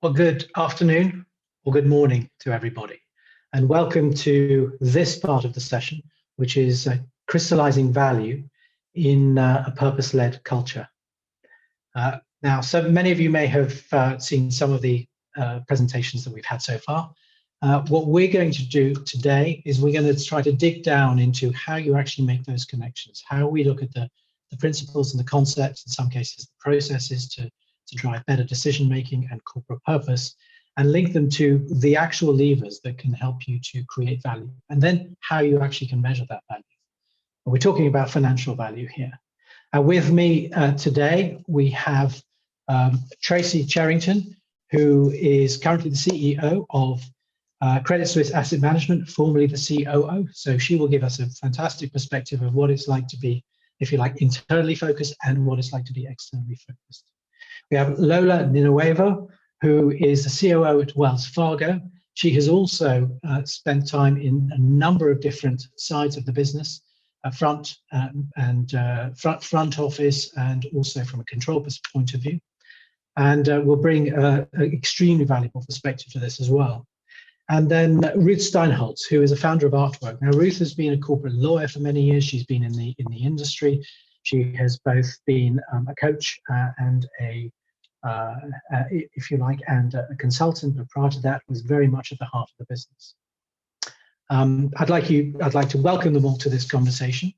Well, good afternoon or good morning to everybody, and welcome to this part of the session, which is crystallizing value in a purpose-led culture. Now, so many of you may have seen some of the presentations that we've had so far. What we're going to do today is we're going to try to dig down into how you actually make those connections, how we look at the principles and the concepts, in some cases the processes to drive better decision making and corporate purpose, and link them to the actual levers that can help you to create value, and then how you actually can measure that value. And we're talking about financial value here. With me today, we have Tracy Cherrington, who is currently the CEO of Credit Suisse Asset Management, formerly the COO. So she will give us a fantastic perspective of what it's like to be, if you like, internally focused and what it's like to be externally focused. We have Lola Ninuevo, who is the COO at Wells Fargo. She has also spent time in a number of different sides of the business, front office, and also from a control point of view, and will bring an extremely valuable perspective to this as well. And then Ruth Steinholtz, who is a founder of Artwork. Now, Ruth has been a corporate lawyer for many years. She's been in the industry. She has both been a coach and if you like, and a consultant, but prior to that was very much at the heart of the business. I'd like to welcome them all to this conversation,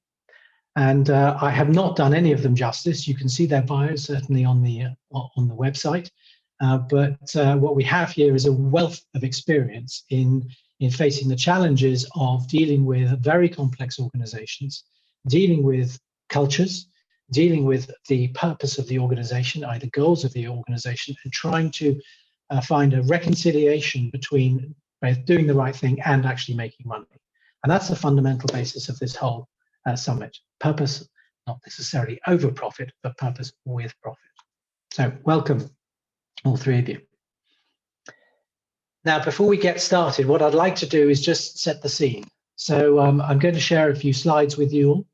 and I have not done any of them justice. You can see their bios certainly on the website, but what we have here is a wealth of experience in facing the challenges of dealing with very complex organizations, dealing with cultures, dealing with the purpose of the organization, either goals of the organization, and trying to find a reconciliation between both doing the right thing and actually making money. And that's the fundamental basis of this whole summit. Purpose, not necessarily over profit, but purpose with profit. So welcome, all three of you. Now, before we get started, what I'd like to do is just set the scene. So I'm going to share a few slides with you all.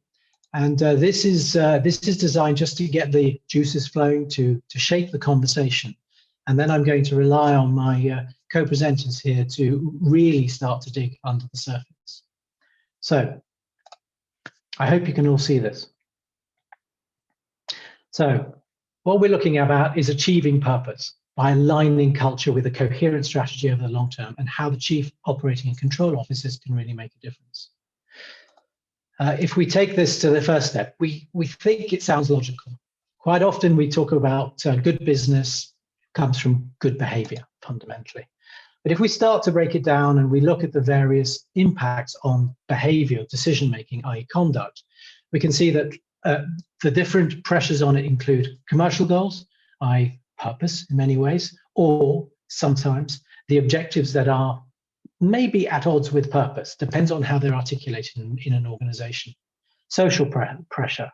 And this is designed just to get the juices flowing, to shape the conversation. And then I'm going to rely on my co-presenters here to really start to dig under the surface. So I hope you can all see this. So what we're looking about is achieving purpose by aligning culture with a coherent strategy over the long term, and how the chief operating and control officers can really make a difference. If we take this to the first step, we think it sounds logical. Quite often we talk about good business comes from good behavior, fundamentally. But if we start to break it down and we look at the various impacts on behavior, decision-making, i.e. conduct, we can see that the different pressures on it include commercial goals, i.e. purpose in many ways, or sometimes the objectives that are maybe at odds with purpose, depends on how they're articulated in an organization. Social pressure.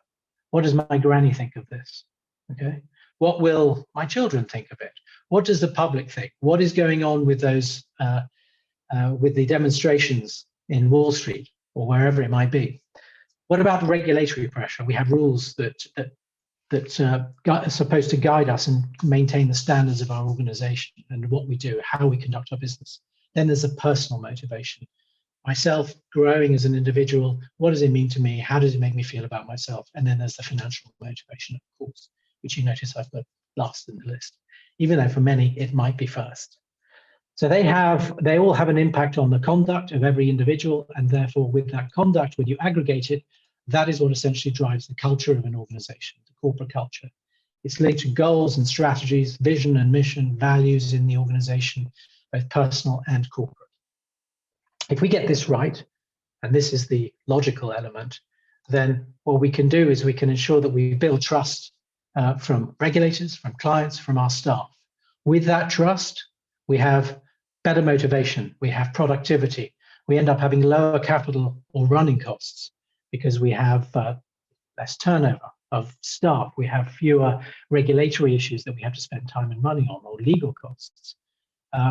What does my granny think of this? Okay. What will my children think of it? What does the public think? What is going on with those, with the demonstrations in Wall Street or wherever it might be? What about regulatory pressure? We have rules that are supposed to guide us and maintain the standards of our organization and what we do, how we conduct our business. Then there's a personal motivation. Myself growing as an individual, what does it mean to me? How does it make me feel about myself? And then there's the financial motivation, of course, which you notice I've got last in the list, even though for many it might be first. So they all have an impact on the conduct of every individual, and therefore with that conduct, when you aggregate it, that is what essentially drives the culture of an organization, the corporate culture. It's linked to goals and strategies, vision and mission, values in the organization, both personal and corporate. If we get this right, and this is the logical element, then what we can do is we can ensure that we build trust from regulators, from clients, from our staff. With that trust, we have better motivation, we have productivity, we end up having lower capital or running costs because we have less turnover of staff, we have fewer regulatory issues that we have to spend time and money on, or legal costs.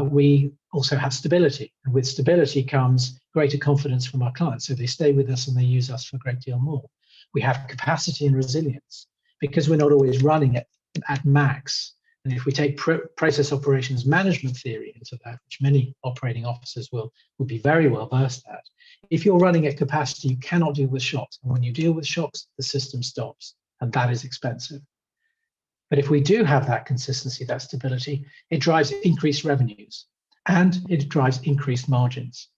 We also have stability, and with stability comes greater confidence from our clients, so they stay with us and they use us for a great deal more. We have capacity and resilience because we're not always running at max. And if we take process operations management theory into that, which many operating officers will be very well versed at, if you're running at capacity, you cannot deal with shocks. And when you deal with shocks, the system stops, and that is expensive. But if we do have that consistency, that stability, it drives increased revenues and it drives increased margins.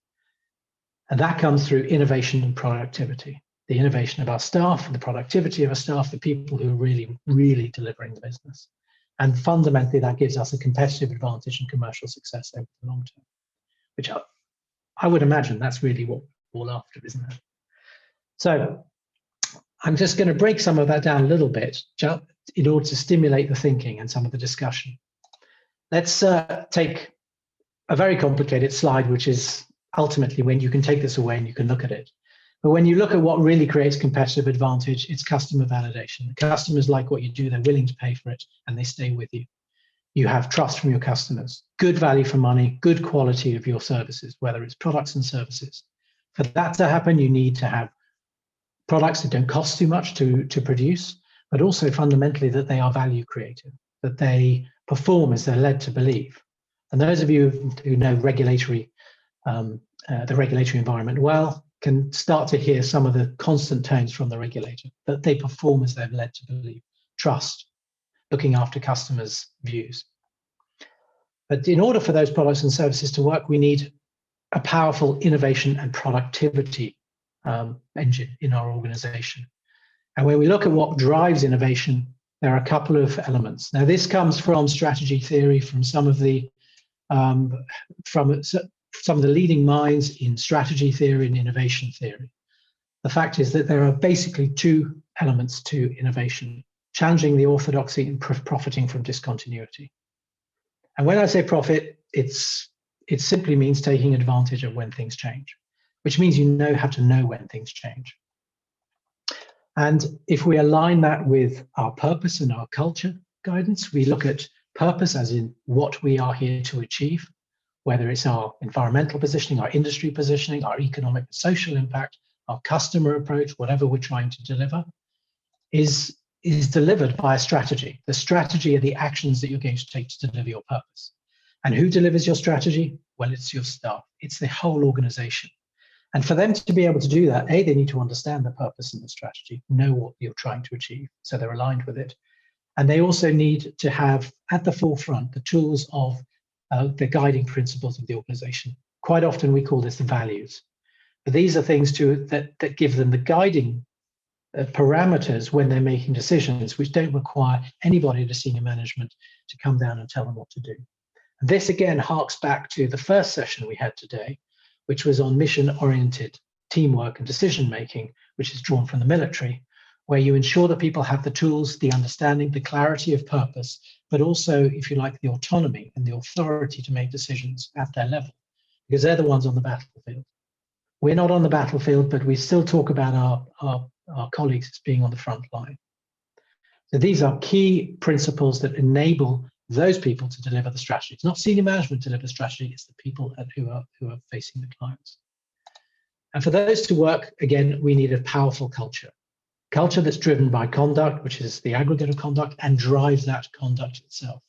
And that comes through innovation and productivity. The innovation of our staff, the productivity of our staff, the people who are really, really delivering the business. And fundamentally, that gives us a competitive advantage and commercial success over the long term, which I would imagine that's really what we're all after, isn't it? So I'm just going to break some of that down a little bit in order to stimulate the thinking and some of the discussion. Let's take a very complicated slide, which is ultimately when you can take this away and you can look at it. But when you look at what really creates competitive advantage, it's customer validation. The customers like what you do, they're willing to pay for it, and they stay with you. You have trust from your customers, good value for money, good quality of your services, whether it's products and services. For that to happen, you need to have products that don't cost too much to produce, but also fundamentally that they are value creative, that they perform as they're led to believe. And those of you who know the regulatory environment well can start to hear some of the constant tones from the regulator, that they perform as they're led to believe. Trust, looking after customers' views. But in order for those products and services to work, we need a powerful innovation and productivity engine in our organization. And when we look at what drives innovation, there are a couple of elements. Now, this comes from strategy theory, from some of the leading minds in strategy theory and innovation theory. The fact is that there are basically two elements to innovation: challenging the orthodoxy and profiting from discontinuity. And when I say profit, it simply means taking advantage of when things change, which means you have to know when things change. And if we align that with our purpose and our culture guidance, we look at purpose as in what we are here to achieve, whether it's our environmental positioning, our industry positioning, our economic and social impact, our customer approach, whatever we're trying to deliver, is delivered by a strategy. The strategy are the actions that you're going to take to deliver your purpose. And who delivers your strategy? Well, it's your staff. It's the whole organization. And for them to be able to do that, they need to understand the purpose and the strategy, know what you're trying to achieve, so they're aligned with it. And they also need to have at the forefront the tools of the guiding principles of the organization. Quite often we call this the values. But these are things that give them the guiding parameters when they're making decisions, which don't require anybody at senior management to come down and tell them what to do. And this again harks back to the first session we had today, which was on mission-oriented teamwork and decision-making, which is drawn from the military, where you ensure that people have the tools, the understanding, the clarity of purpose, but also, if you like, the autonomy and the authority to make decisions at their level, because they're the ones on the battlefield. We're not on the battlefield, but we still talk about our colleagues as being on the front line. So these are key principles that enable those people to deliver the strategy. It's not senior management to deliver the strategy, it's the people who are facing the clients. And for those to work, again, we need a powerful culture. Culture that's driven by conduct, which is the aggregate of conduct, and drives that conduct itself.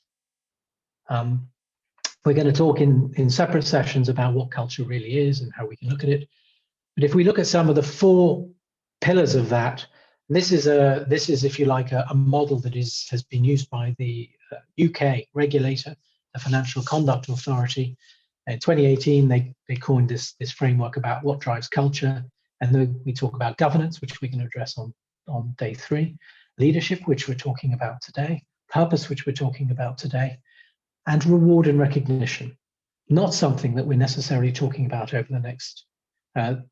We're going to talk in separate sessions about what culture really is and how we can look at it. But if we look at some of the four pillars of that, this is, if you like, a model that has been used by the UK regulator, the Financial Conduct Authority. In 2018, they coined this framework about what drives culture. And then we talk about governance, which we can address on day 3, leadership, which we're talking about today, purpose, which we're talking about today, and reward and recognition. Not something that we're necessarily talking about over the next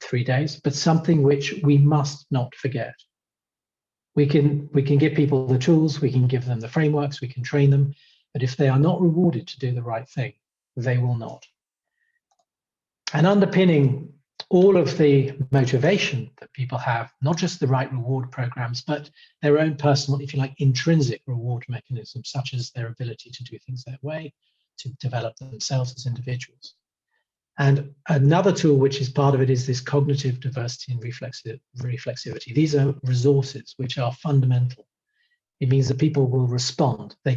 3 days, but something which we must not forget. We can give people the tools, we can give them the frameworks, we can train them, but if they are not rewarded to do the right thing, they will not. And underpinning all of the motivation that people have, not just the right reward programs, but their own personal, if you like, intrinsic reward mechanisms, such as their ability to do things their way, to develop themselves as individuals. And another tool which is part of it is this cognitive diversity and reflexivity. These are resources which are fundamental. It means that people will respond. They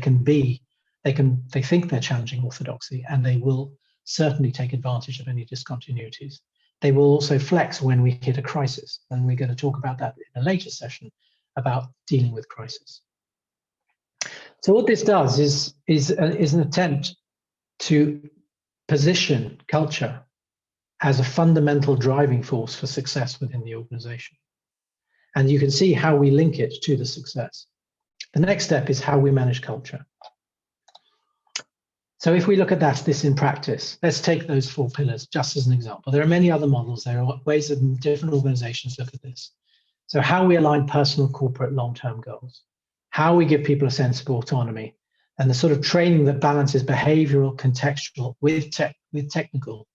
They think they're challenging orthodoxy, and they will certainly take advantage of any discontinuities. They will also flex when we hit a crisis, and we're going to talk about that in a later session about dealing with crisis. So what this does is an attempt to position culture as a fundamental driving force for success within the organization. And you can see how we link it to the success. The next step is how we manage culture. So if we look at this in practice, let's take those 4 pillars just as an example. There are many other models. There are ways that different organizations look at this. So how we align personal, corporate, long-term goals, how we give people a sense of autonomy, and the sort of training that balances behavioral, contextual with technical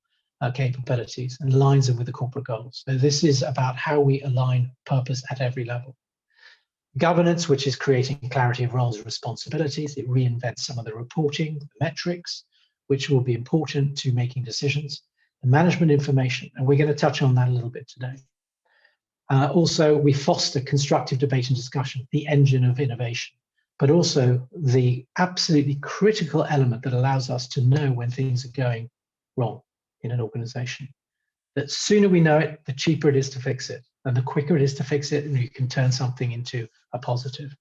capabilities and aligns them with the corporate goals. So this is about how we align purpose at every level. Governance, which is creating clarity of roles and responsibilities. It reinvents some of the reporting, the metrics, which will be important to making decisions. The management information, and we're going to touch on that a little bit today. Also, we foster constructive debate and discussion, the engine of innovation, but also the absolutely critical element that allows us to know when things are going wrong in an organization. The sooner we know it, the cheaper it is to fix it. And the quicker it is to fix it, and you can turn something into a positive.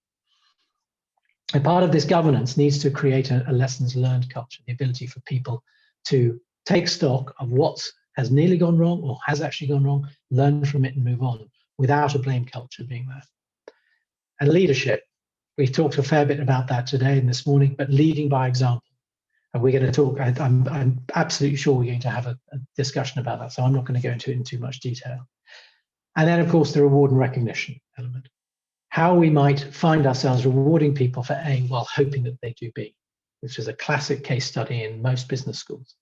And part of this governance needs to create a lessons learned culture, the ability for people to take stock of what has nearly gone wrong or has actually gone wrong, learn from it and move on without a blame culture being there. And leadership, we've talked a fair bit about that today and this morning, but leading by example. And we're going to talk, I'm absolutely sure we're going to have a discussion about that, so I'm not going to go into it in too much detail. And then, of course, the reward and recognition element. How we might find ourselves rewarding people for A while hoping that they do B, which is a classic case study in most business schools.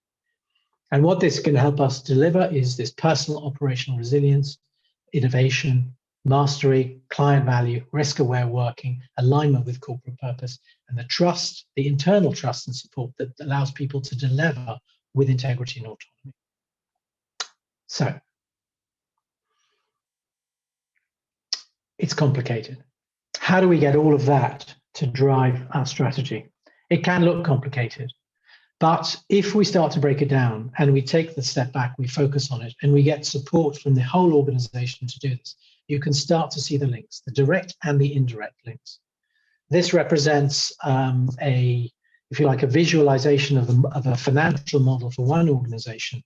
And what this can help us deliver is this personal operational resilience, innovation, mastery, client value, risk-aware working, alignment with corporate purpose, and the trust, the internal trust and support that allows people to deliver with integrity and autonomy. So, it's complicated. How do we get all of that to drive our strategy? It can look complicated, but if we start to break it down and we take the step back, we focus on it, and we get support from the whole organization to do this, you can start to see the links, the direct and the indirect links. This represents if you like, a visualization of a financial model for one organization,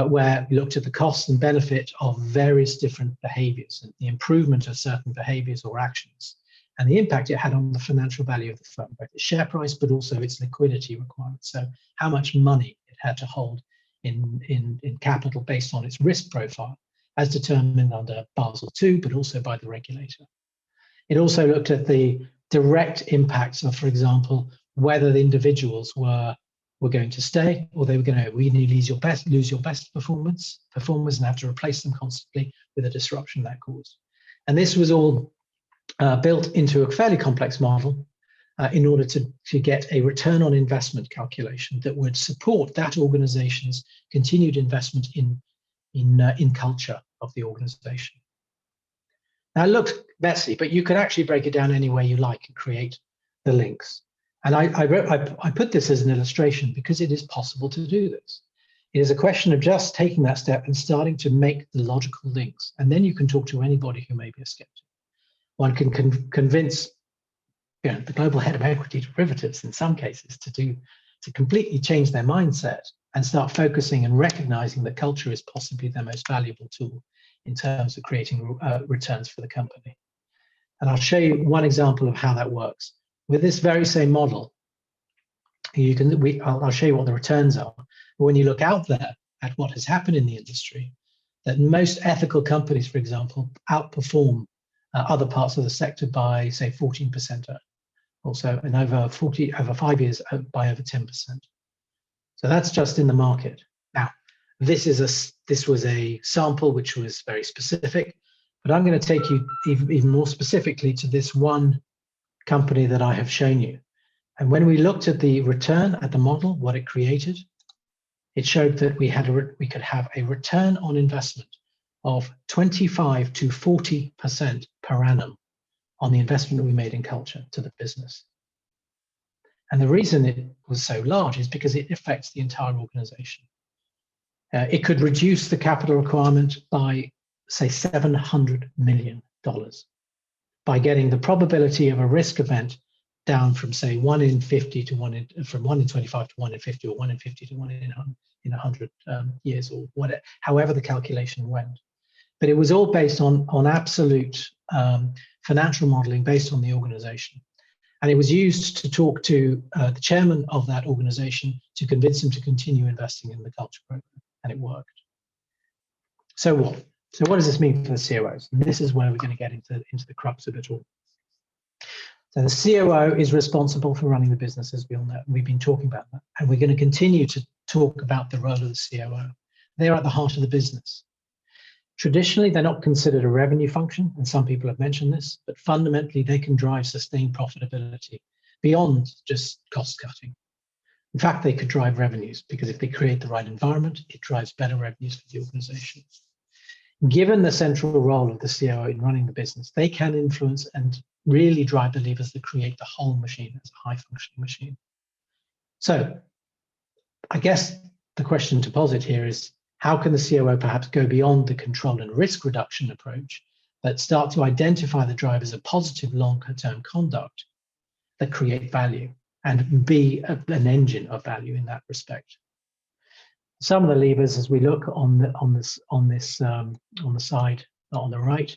where we looked at the costs and benefit of various different behaviors and the improvement of certain behaviors or actions and the impact it had on the financial value of the firm, both the share price, but also its liquidity requirements. So how much money it had to hold in capital based on its risk profile as determined under Basel II, but also by the regulator. It also looked at the direct impacts of, for example, whether the individuals were going to stay, or they were going to really lose your best performers and have to replace them constantly with a disruption that caused. And this was all built into a fairly complex model in order to get a return on investment calculation that would support that organization's continued investment in culture of the organization. Now, it looks messy, but you can actually break it down any way you like and create the links. And I put this as an illustration because it is possible to do this. It is a question of just taking that step and starting to make the logical links. And then you can talk to anybody who may be a skeptic. One can convince the global head of equity derivatives in some cases to completely change their mindset and start focusing and recognizing that culture is possibly their most valuable tool in terms of creating returns for the company. And I'll show you one example of how that works. With this very same model, I'll show you what the returns are. But when you look out there at what has happened in the industry, that most ethical companies, for example, outperform other parts of the sector by, say, 14%, also, and over 5 years by over 10%. So that's just in the market. Now, this was a sample which was very specific, but I'm going to take you even more specifically to this one company that I have shown you. And when we looked at the return at the model, what it created, it showed that we could have a return on investment of 25 to 40% per annum on the investment that we made in culture to the business. And the reason it was so large is because it affects the entire organization. It could reduce the capital requirement by, say, $700 million by getting the probability of a risk event down from, say, 1 in 50 to from 1 in 25 to 1 in 50, or 1 in 50 to 1 in 100 years, or whatever, however the calculation went. But it was all based on absolute financial modeling based on the organization. And it was used to talk to the chairman of that organization to convince him to continue investing in the culture program, and it worked. So what? So what does this mean for the COOs? And this is where we're going to get into the crux of it all. So the COO is responsible for running the business, as we all know. We've been talking about that, and we're going to continue to talk about the role of the COO. They're at the heart of the business. Traditionally, they're not considered a revenue function, and some people have mentioned this, but fundamentally, they can drive sustained profitability beyond just cost cutting. In fact, they could drive revenues, because if they create the right environment, it drives better revenues for the organization. Given the central role of the COO in running the business, they can influence and really drive the levers that create the whole machine as a high-functioning machine. So I guess the question to posit here is, how can the COO perhaps go beyond the control and risk reduction approach, but start to identify the drivers of positive long-term conduct that create value and be an engine of value in that respect? Some of the levers, as we look on the side on the right,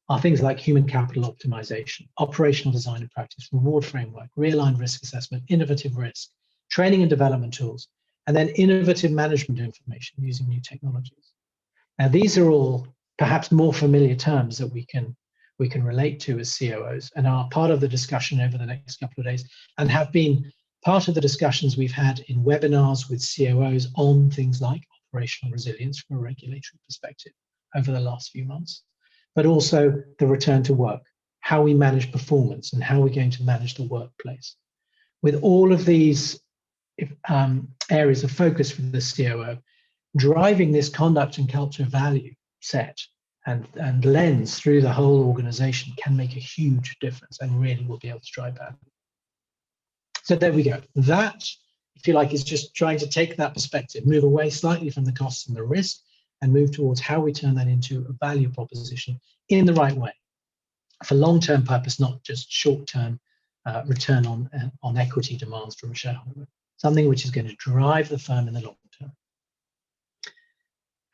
are things like human capital optimization, operational design and practice, reward framework, realigned risk assessment, innovative risk, training and development tools, and then innovative management information using new technologies. Now, these are all perhaps more familiar terms that we can relate to as COOs, and are part of the discussion over the next couple of days, and have been part of the discussions we've had in webinars with COOs on things like operational resilience from a regulatory perspective over the last few months, but also the return to work, how we manage performance, and how we're going to manage the workplace. With all of these areas of focus for the COO, driving this conduct and culture value set and lens through the whole organization can make a huge difference, and really will be able to drive value. So there we go. That, if you like, is just trying to take that perspective, move away slightly from the costs and the risk, and move towards how we turn that into a value proposition in the right way for long-term purpose, not just short-term return on equity demands from a shareholder, something which is going to drive the firm in the long term.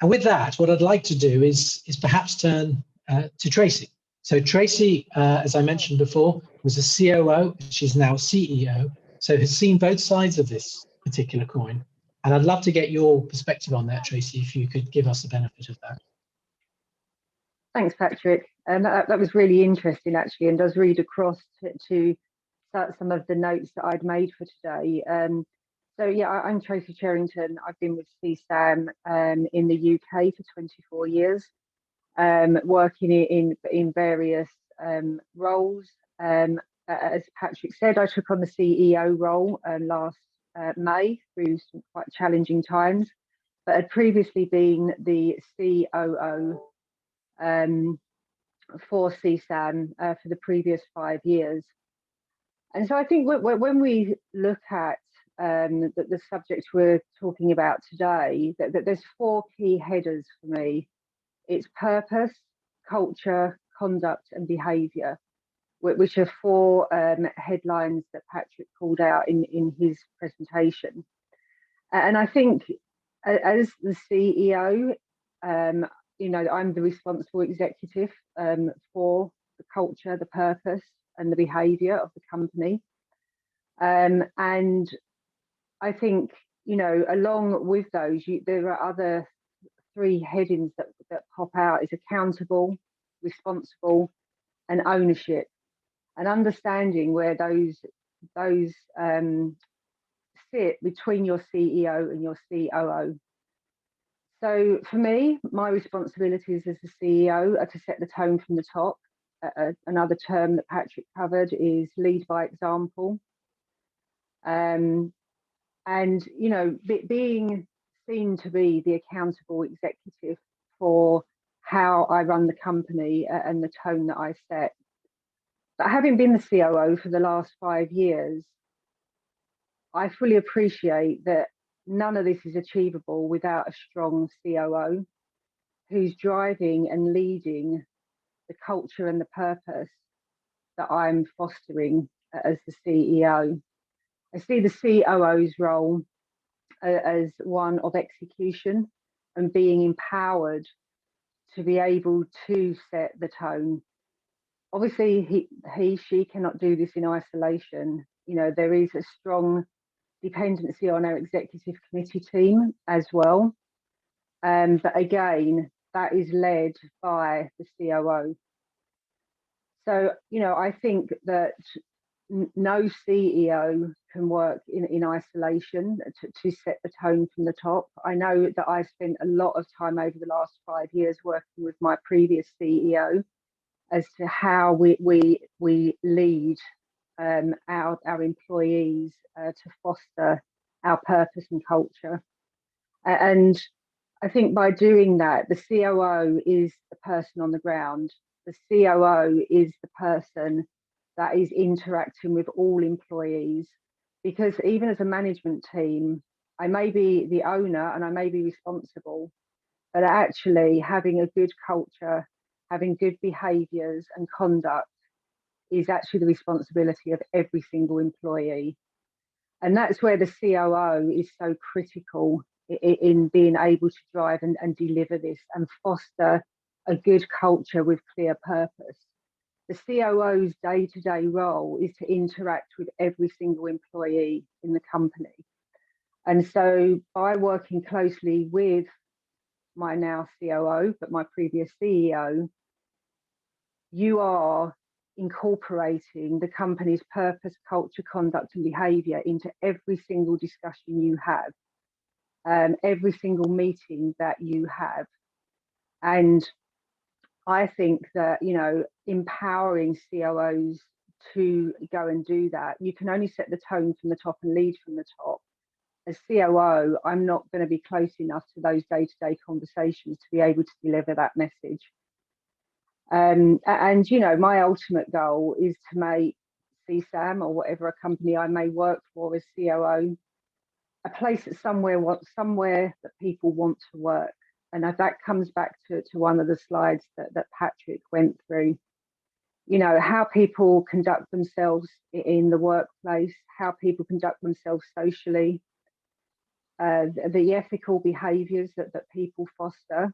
And with that, what I'd like to do is perhaps turn to Tracy. So Tracy, as I mentioned before, was a COO. She's now CEO, so has seen both sides of this particular coin. And I'd love to get your perspective on that, Tracy, if you could give us the benefit of that. Thanks, Patrick. And that was really interesting, actually, and does read across to some of the notes that I'd made for today. So yeah, I'm Tracy Cherrington. I've been with CSAM in the UK for 24 years. Working in various roles. As Patrick said, I took on the CEO role last May through some quite challenging times, but had previously been the COO for CSAM for the previous 5 years. And so I think when we look at the subject we're talking about today, that there's 4 key headers for me. It's purpose, culture, conduct, and behaviour, which are 4 headlines that Patrick called out in his presentation. And I think as the CEO, I'm the responsible executive for the culture, the purpose, and the behaviour of the company. And I think, along with those, there are other 3 headings that pop out: is accountable, responsible, and ownership, and understanding where those sit between your CEO and your COO. So for me, my responsibilities as the CEO are to set the tone from the top. Another term that Patrick covered is lead by example. And being seen to be the accountable executive for how I run the company and the tone that I set. But having been the COO for the last 5 years, I fully appreciate that none of this is achievable without a strong COO who's driving and leading the culture and the purpose that I'm fostering as the CEO. I see the COO's role as one of execution and being empowered to be able to set the tone. Obviously, she cannot do this in isolation. You know, there is a strong dependency on our executive committee team as well. But again, that is led by the COO. So, you know, I think that no CEO can work in isolation to set the tone from the top. I know that I spent a lot of time over the last 5 years working with my previous CEO as to how we lead our employees to foster our purpose and culture. And I think by doing that, the COO is the person on the ground. The COO is the person that is interacting with all employees. Because even as a management team, I may be the owner and I may be responsible, but actually having a good culture, having good behaviours and conduct is actually the responsibility of every single employee. And that's where the COO is so critical in being able to drive and deliver this and foster a good culture with clear purpose. The COO's day-to-day role is to interact with every single employee in the company. And so by working closely with my now COO, but my previous CEO, you are incorporating the company's purpose, culture, conduct, and behaviour into every single discussion you have, every single meeting that you have. And I think that, you know, empowering COOs to go and do that, you can only set the tone from the top and lead from the top. As COO, I'm not going to be close enough to those day-to-day conversations to be able to deliver that message. And, you know, my ultimate goal is to make CSAM or whatever a company I may work for as COO, a place that's somewhere that people want to work. And that comes back to one of the slides that Patrick went through. You know, how people conduct themselves in the workplace, how people conduct themselves socially, the ethical behaviours that people foster,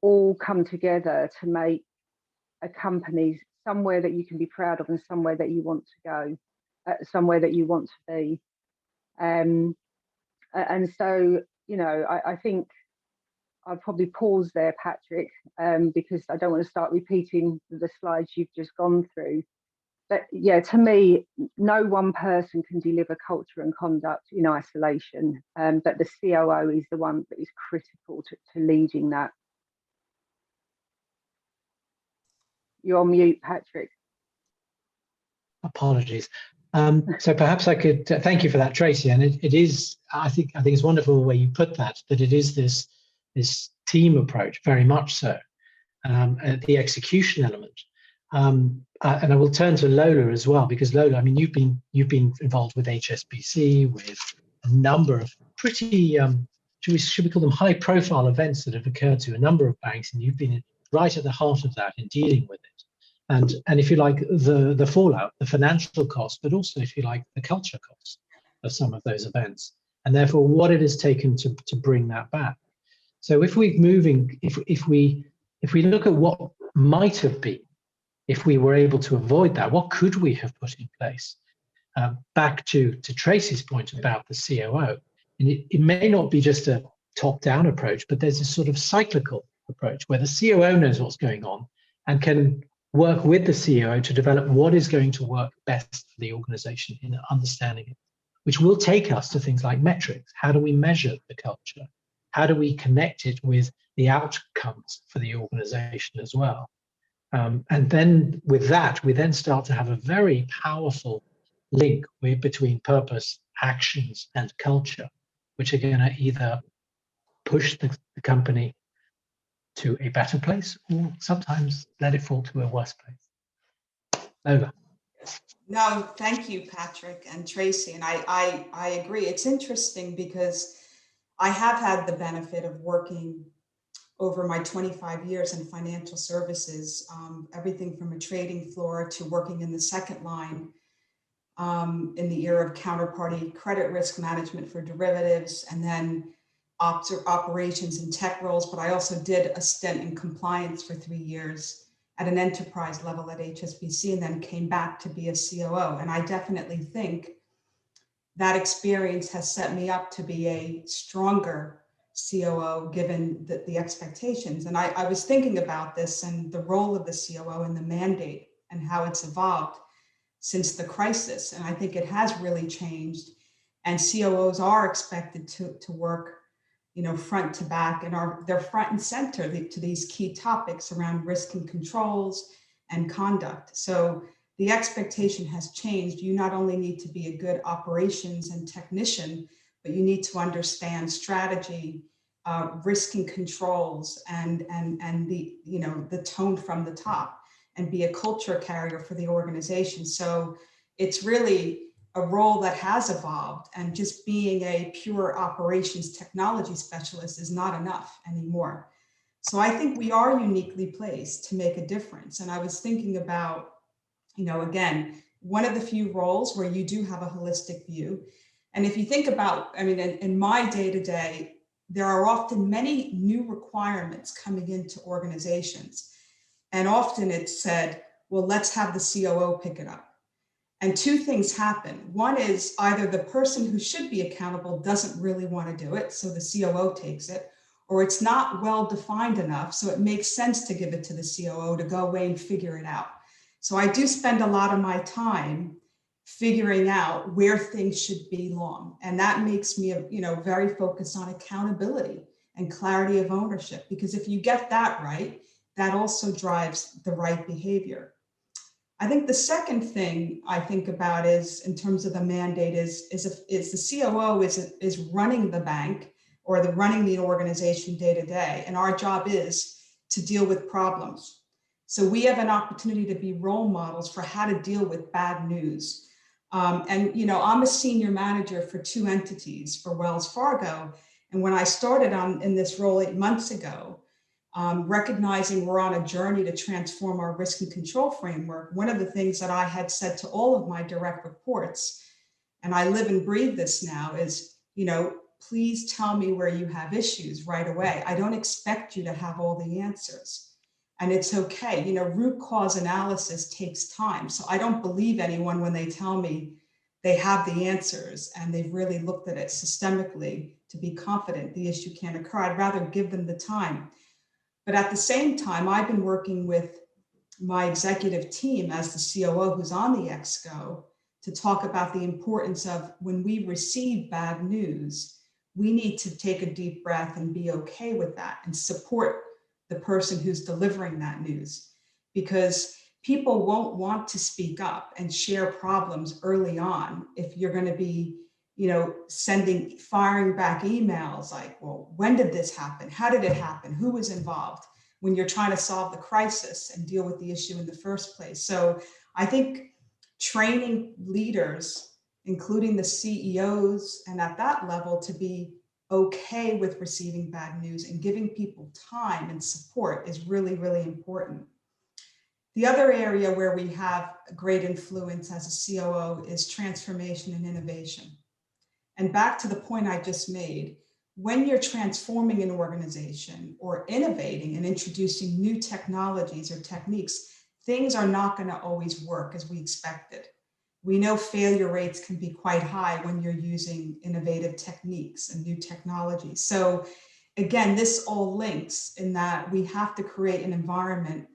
all come together to make a company somewhere that you can be proud of and somewhere that you want to go, somewhere that you want to be. And so, you know, I think I'll probably pause there, Patrick, because I don't want to start repeating the slides you've just gone through. But yeah, to me, no one person can deliver culture and conduct in isolation, but the COO is the one that is critical to leading that. You're on mute, Patrick. Apologies. So perhaps I could thank you for that, Tracy. And it is, I think it's wonderful the way you put that it is this team approach, very much so, the execution element. And I will turn to Lola as well, because Lola, I mean, you've been involved with HSBC, with a number of pretty, should we call them high-profile events that have occurred to a number of banks, and you've been right at the heart of that in dealing with it. And if you like, the fallout, the financial cost, but also, if you like, the culture cost of some of those events, and therefore what it has taken to bring that back. So if we look at what might have been, if we were able to avoid that, what could we have put in place? Back to Tracy's point about the COO, and it may not be just a top-down approach, but there's a sort of cyclical approach where the COO knows what's going on and can work with the CEO to develop what is going to work best for the organization in understanding it, which will take us to things like metrics. How do we measure the culture? How do we connect it with the outcomes for the organization as well? And then with that, we then start to have a very powerful link between purpose, actions, and culture, which are going to either push the company to a better place or sometimes let it fall to a worse place. Over. No, thank you, Patrick and Tracy. And I agree. It's interesting because I have had the benefit of working over my 25 years in financial services, everything from a trading floor to working in the second line in the era of counterparty credit risk management for derivatives, and then operations and tech roles. But I also did a stint in compliance for 3 years at an enterprise level at HSBC, and then came back to be a COO. And I definitely think that experience has set me up to be a stronger COO given the expectations. And I was thinking about this and the role of the COO and the mandate and how it's evolved since the crisis. And I think it has really changed. And COOs are expected to work, front to back, and they're front and center to these key topics around risk and controls and conduct. So the expectation has changed. You not only need to be a good operations and technician, but you need to understand strategy, risk and controls, and the tone from the top, and be a culture carrier for the organization. So it's really a role that has evolved, and just being a pure operations technology specialist is not enough anymore. So I think we are uniquely placed to make a difference. And I was thinking about, again, one of the few roles where you do have a holistic view. And if you think about, in my day-to-day, there are often many new requirements coming into organizations. And often it's said, well, let's have the COO pick it up. And two things happen. One is either the person who should be accountable doesn't really want to do it, so the COO takes it, or it's not well defined enough, so it makes sense to give it to the COO to go away and figure it out. So I do spend a lot of my time figuring out where things should belong. And that makes me, very focused on accountability and clarity of ownership, because if you get that right, that also drives the right behavior. I think the second thing I think about is, in terms of the mandate, is the COO is running the bank or running the organization day to day, and our job is to deal with problems. So we have an opportunity to be role models for how to deal with bad news. I'm a senior manager for 2 entities for Wells Fargo, and when I started in this role 8 months ago, recognizing we're on a journey to transform our risk and control framework, one of the things that I had said to all of my direct reports, and I live and breathe this now, is, please tell me where you have issues right away. I don't expect you to have all the answers. And it's okay. Root cause analysis takes time. So I don't believe anyone when they tell me they have the answers and they've really looked at it systemically to be confident the issue can't occur. I'd rather give them the time. But at the same time, I've been working with my executive team as the COO who's on the ExCo to talk about the importance of, when we receive bad news, we need to take a deep breath and be okay with that and support the person who's delivering that news, because people won't want to speak up and share problems early on if you're going to be firing back emails like, well, when did this happen? How did it happen? Who was involved? When you're trying to solve the crisis and deal with the issue in the first place. So I think training leaders, including the CEOs and at that level, to be okay with receiving bad news and giving people time and support is really, really important. The other area where we have great influence as a COO is transformation and innovation. And back to the point I just made, when you're transforming an organization or innovating and introducing new technologies or techniques, things are not going to always work as we expected. We know failure rates can be quite high when you're using innovative techniques and new technologies. So again, this all links in that we have to create an environment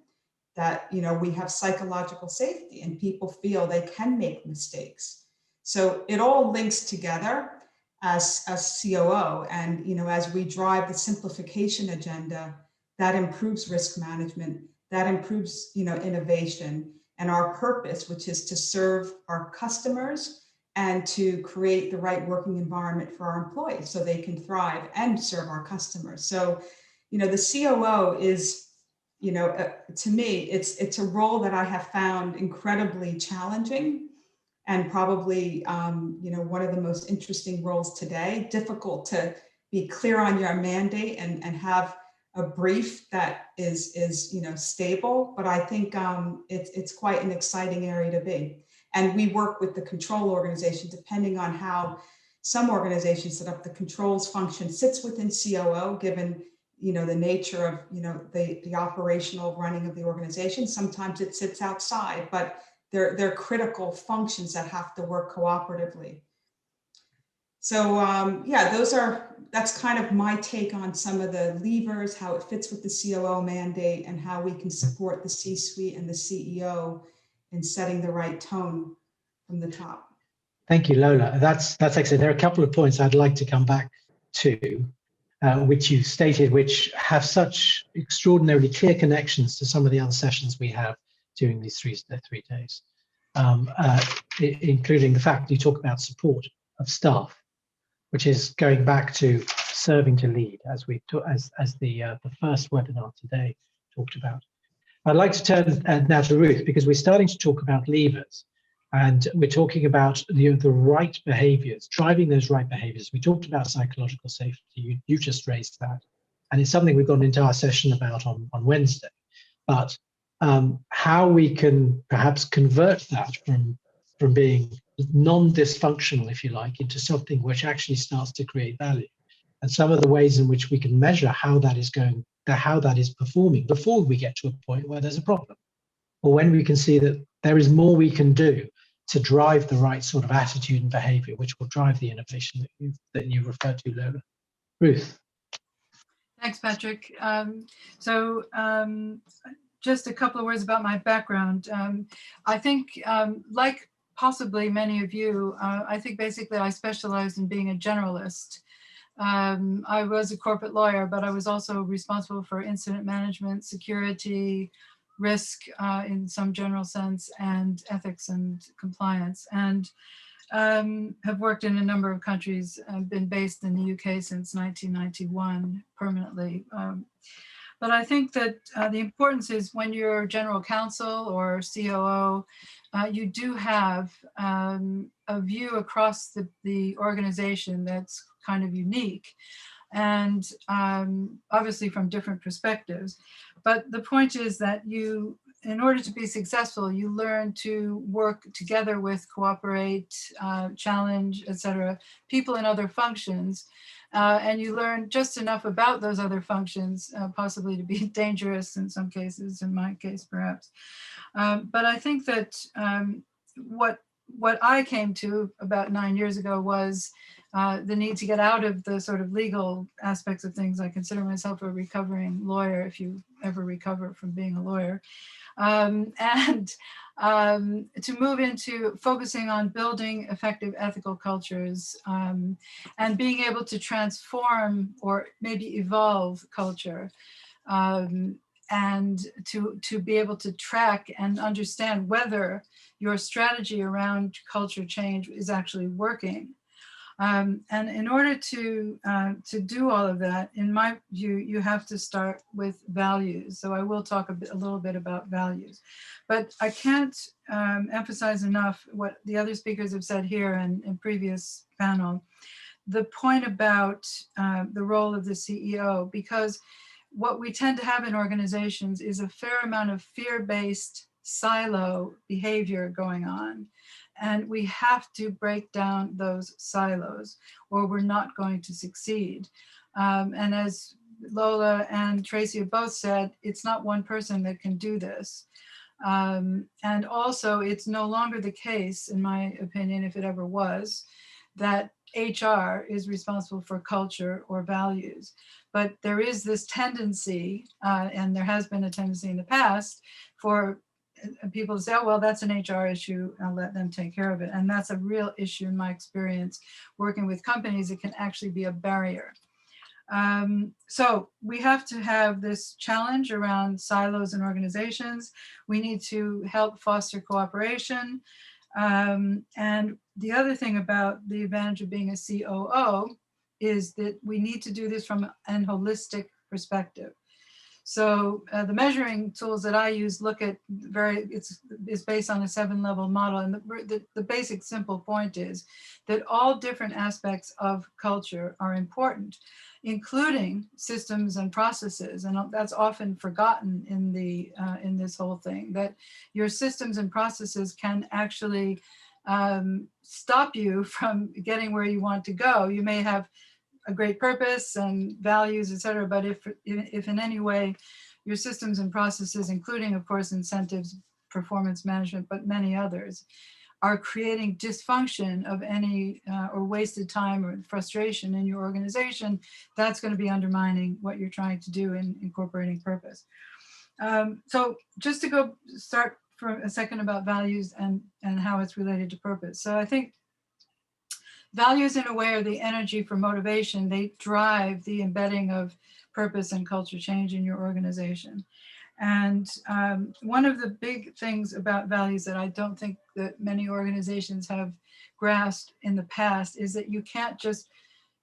that, we have psychological safety and people feel they can make mistakes. So it all links together as COO, and as we drive the simplification agenda, that improves risk management, that improves innovation, and our purpose, which is to serve our customers and to create the right working environment for our employees so they can thrive and serve our customers. So the COO is you know, to me, it's a role that I have found incredibly challenging, and probably, you know, one of the most interesting roles today. Difficult to be clear on your mandate and have a brief that is you know, stable, but I think it's quite an exciting area to be. And we work with the control organization, depending on how some organizations set up. The controls function sits within COO, given, you know, the nature of, you know, the operational running of the organization. Sometimes it sits outside, but they're critical functions that have to work cooperatively. So yeah, that's kind of my take on some of the levers, how it fits with the COO mandate, and how we can support the C-suite and the CEO in setting the right tone from the top. Thank you, Lola. That's excellent. There are a couple of points I'd like to come back to, which you stated, which have such extraordinarily clear connections to some of the other sessions we have during these three days, including the fact that you talk about support of staff, which is going back to serving to lead, as the first webinar today talked about. I'd like to turn now to Ruth, because we're starting to talk about levers, and we're talking about the right behaviors, driving those right behaviors. We talked about psychological safety. You just raised that, and it's something we've got an entire session about on Wednesday. But how we can perhaps convert that from being non-dysfunctional, if you like, into something which actually starts to create value, and some of the ways in which we can measure how that is performing before we get to a point where there's a problem, or when we can see that there is more we can do to drive the right sort of attitude and behavior, which will drive the innovation that you referred to, Lola. Ruth. Thanks, Patrick. Just a couple of words about my background. I think, like possibly many of you, I think basically I specialized in being a generalist. I was a corporate lawyer, but I was also responsible for incident management, security, risk in some general sense, and ethics and compliance, and have worked in a number of countries. I've been based in the UK since 1991 permanently. But I think that the importance is when you're general counsel or COO, you do have a view across the organization that's kind of unique, and obviously from different perspectives. But the point is that you, in order to be successful, you learn to work together with, cooperate, challenge, etc., people in other functions. And you learn just enough about those other functions, possibly to be dangerous in some cases, in my case perhaps. But I think that what I came to about 9 years ago was the need to get out of the sort of legal aspects of things. I consider myself a recovering lawyer, if you ever recover from being a lawyer. And to move into focusing on building effective ethical cultures, and being able to transform or maybe evolve culture, and to be able to track and understand whether your strategy around culture change is actually working. And in order to do all of that, in my view, you have to start with values. So I will talk a little bit about values, but I can't emphasize enough what the other speakers have said here and in previous panel, the point about the role of the CEO, because what we tend to have in organizations is a fair amount of fear-based silo behavior going on. And we have to break down those silos or we're not going to succeed. And as Lola and Tracy have both said, it's not one person that can do this. And also it's no longer the case, in my opinion, if it ever was, that HR is responsible for culture or values. But there is this tendency, and there has been a tendency in the past for people to say, oh, well, that's an HR issue, I'll let them take care of it. And that's a real issue in my experience working with companies. It can actually be a barrier. So we have to have this challenge around silos in organizations. We need to help foster cooperation. And the other thing about the advantage of being a COO is that we need to do this from a holistic perspective. So the measuring tools that I use look at it's based on a 7-level model. And the basic simple point is that all different aspects of culture are important, including systems and processes. And that's often forgotten in this whole thing, that your systems and processes can actually stop you from getting where you want to go. You may have a great purpose and values, et cetera, but if in any way your systems and processes, including of course incentives, performance management, but many others, are creating dysfunction of any or wasted time or frustration in your organization, that's going to be undermining what you're trying to do in incorporating purpose. So just to start for a second about values and how it's related to purpose. So I think values, in a way, are the energy for motivation. They drive the embedding of purpose and culture change in your organization. And one of the big things about values that I don't think that many organizations have grasped in the past is that you can't just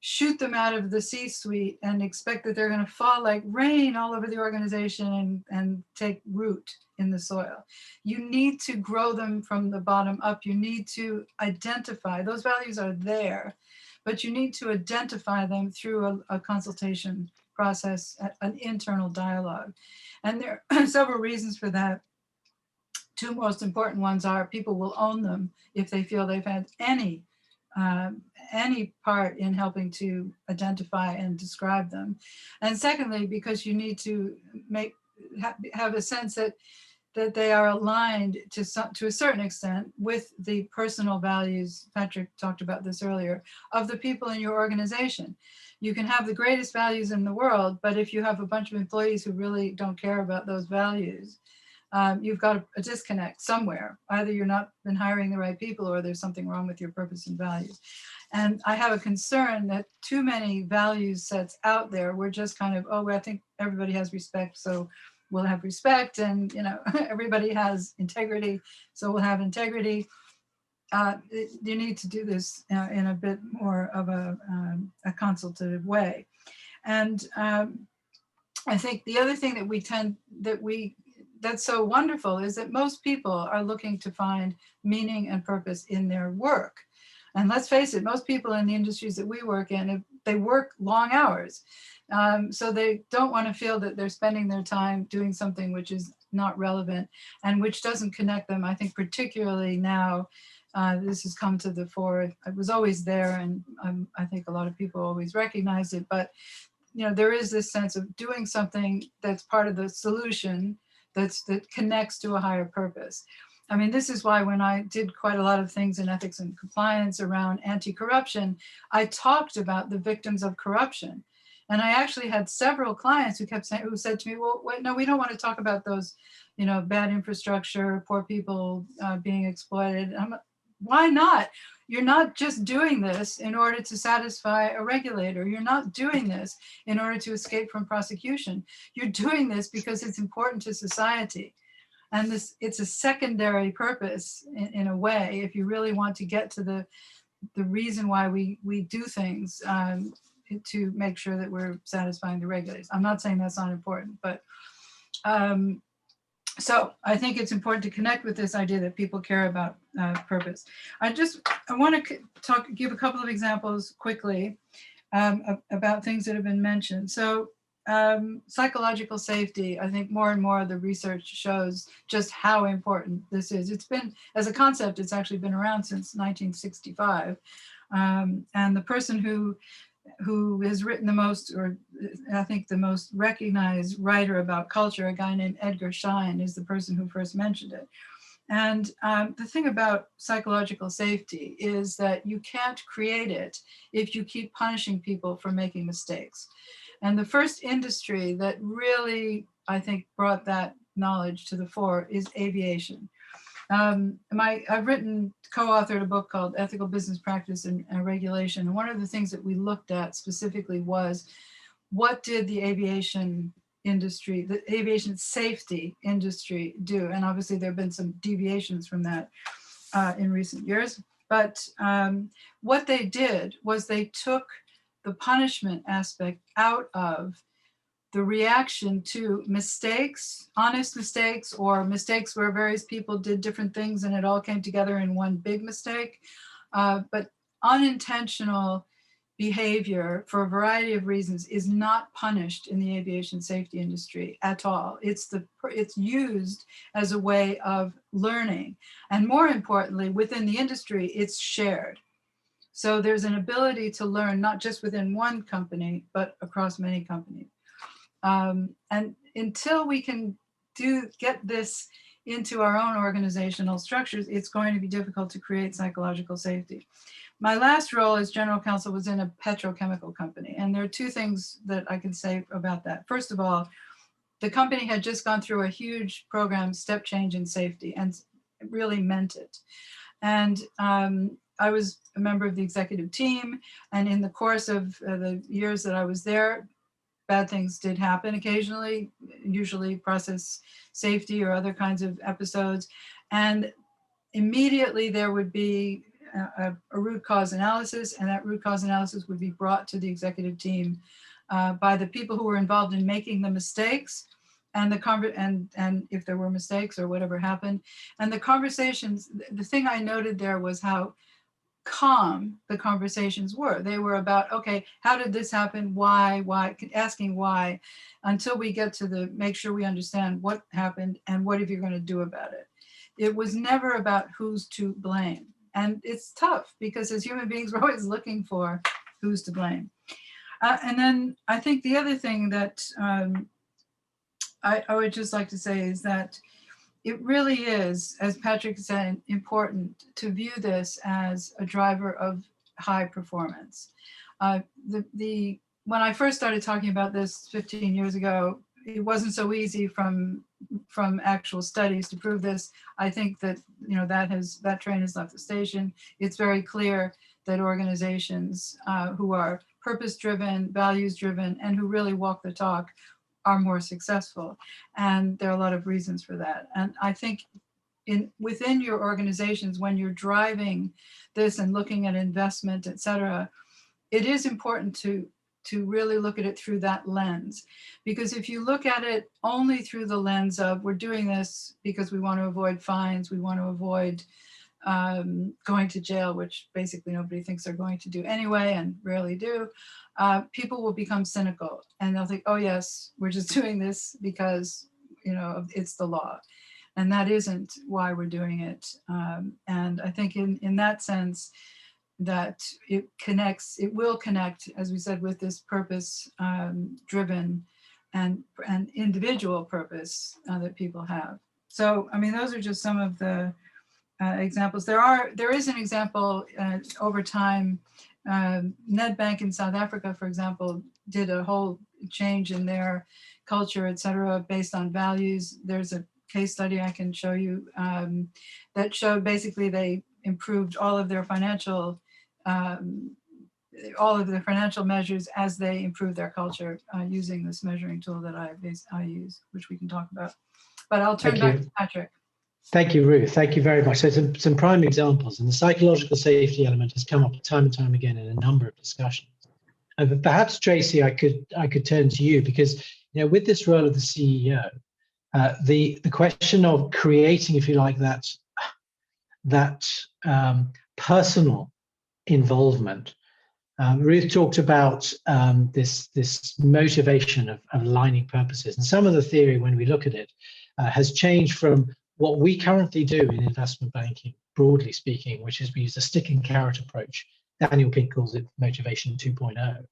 shoot them out of the C-suite and expect that they're going to fall like rain all over the organization and take root in the soil. You need to grow them from the bottom up. You need to identify, those values are there, but you need to identify them through a consultation process, an internal dialogue. And there are several reasons for that. Two most important ones are people will own them if they feel they've had any part in helping to identify and describe them. And secondly, because you need to have a sense that they are aligned to a certain extent with the personal values, Patrick talked about this earlier, of the people in your organization. You can have the greatest values in the world, but if you have a bunch of employees who really don't care about those values, you've got a disconnect somewhere. Either you're not been hiring the right people or there's something wrong with your purpose and values. And I have a concern that too many values sets out there, we're just kind of, oh, well, I think everybody has respect, so we'll have respect, and everybody has integrity, so we'll have integrity. You need to do this in a bit more of a consultative way. And I think the other thing that's so wonderful is that most people are looking to find meaning and purpose in their work. And let's face it, most people in the industries that we work in, they work long hours. So they don't want to feel that they're spending their time doing something which is not relevant and which doesn't connect them. I think particularly now, this has come to the fore. It was always there, and I think a lot of people always recognize it. But there is this sense of doing something that's part of the solution, that connects to a higher purpose. I mean, this is why when I did quite a lot of things in ethics and compliance around anti-corruption, I talked about the victims of corruption. And I actually had several clients who said to me, well, wait, no, we don't want to talk about those, bad infrastructure, poor people being exploited. Why not? You're not just doing this in order to satisfy a regulator. You're not doing this in order to escape from prosecution. You're doing this because it's important to society. And it's a secondary purpose in a way, if you really want to get to the reason why we do things, to make sure that we're satisfying the regulators. I'm not saying that's not important, but so I think it's important to connect with this idea that people care about purpose. I want to give a couple of examples quickly about things that have been mentioned. So psychological safety, I think more and more the research shows just how important this is. It's been, as a concept, it's actually been around since 1965. And the person who has written the most, or I think the most recognized writer about culture, a guy named Edgar Schein, is the person who first mentioned it. And the thing about psychological safety is that you can't create it if you keep punishing people for making mistakes. And the first industry that really, I think, brought that knowledge to the fore is aviation. I've co-authored a book called Ethical Business Practice and Regulation. And one of the things that we looked at specifically was, what did the aviation industry, the aviation safety industry do? And obviously there have been some deviations from that in recent years. But what they did was they took the punishment aspect out of the reaction to mistakes, honest mistakes, or mistakes where various people did different things and it all came together in one big mistake. But unintentional behavior for a variety of reasons is not punished in the aviation safety industry at all. It's used as a way of learning. And more importantly, within the industry, it's shared. So there's an ability to learn, not just within one company, but across many companies. And until we can get this into our own organizational structures, it's going to be difficult to create psychological safety. My last role as general counsel was in a petrochemical company. And there are two things that I can say about that. First of all, the company had just gone through a huge program, step change in safety, and really meant it. And I was a member of the executive team. And in the course of the years that I was there, bad things did happen occasionally, usually process safety or other kinds of episodes. And immediately there would be a root cause analysis, and that root cause analysis would be brought to the executive team by the people who were involved in making the mistakes and if there were mistakes or whatever happened. And the conversations, the thing I noted there was how calm the conversations were. They were about, okay, how did this happen? Why, asking why, until we get to make sure we understand what happened and what are you going to do about it. It was never about who's to blame. And it's tough because as human beings, we're always looking for who's to blame. And then I think the other thing that I would just like to say is that it really is, as Patrick said, important to view this as a driver of high performance. When I first started talking about this 15 years ago, it wasn't so easy from actual studies to prove this. I think that that train has left the station. It's very clear that organizations who are purpose-driven, values-driven, and who really walk the talk are more successful. And there are a lot of reasons for that. And I think within your organizations, when you're driving this and looking at investment, et cetera, it is important to really look at it through that lens. Because if you look at it only through the lens of we're doing this because we want to avoid fines, we want to avoid going to jail, which basically nobody thinks they're going to do anyway and rarely do, people will become cynical and they'll think, oh yes, we're just doing this because it's the law. And that isn't why we're doing it. And I think in that sense, that it will connect, as we said, with this purpose driven and individual purpose that people have. So, I mean, those are just some of the examples. There is an example over time. Nedbank in South Africa, for example, did a whole change in their culture, et cetera, based on values. There's a case study I can show you that showed basically they improved all of their financial measures as they improved their culture using this measuring tool that I use, which we can talk about. But I'll turn back to Patrick. Thank you, Ruth. Thank you very much. So some prime examples, and the psychological safety element has come up time and time again in a number of discussions. But perhaps, Tracy, I could turn to you because with this role of the CEO, the question of creating, if you like, that personal involvement. Ruth talked about this motivation of aligning purposes, and some of the theory, when we look at it, has changed from what we currently do in investment banking, broadly speaking, which is we use a stick and carrot approach. Daniel Pink calls it motivation 2.0.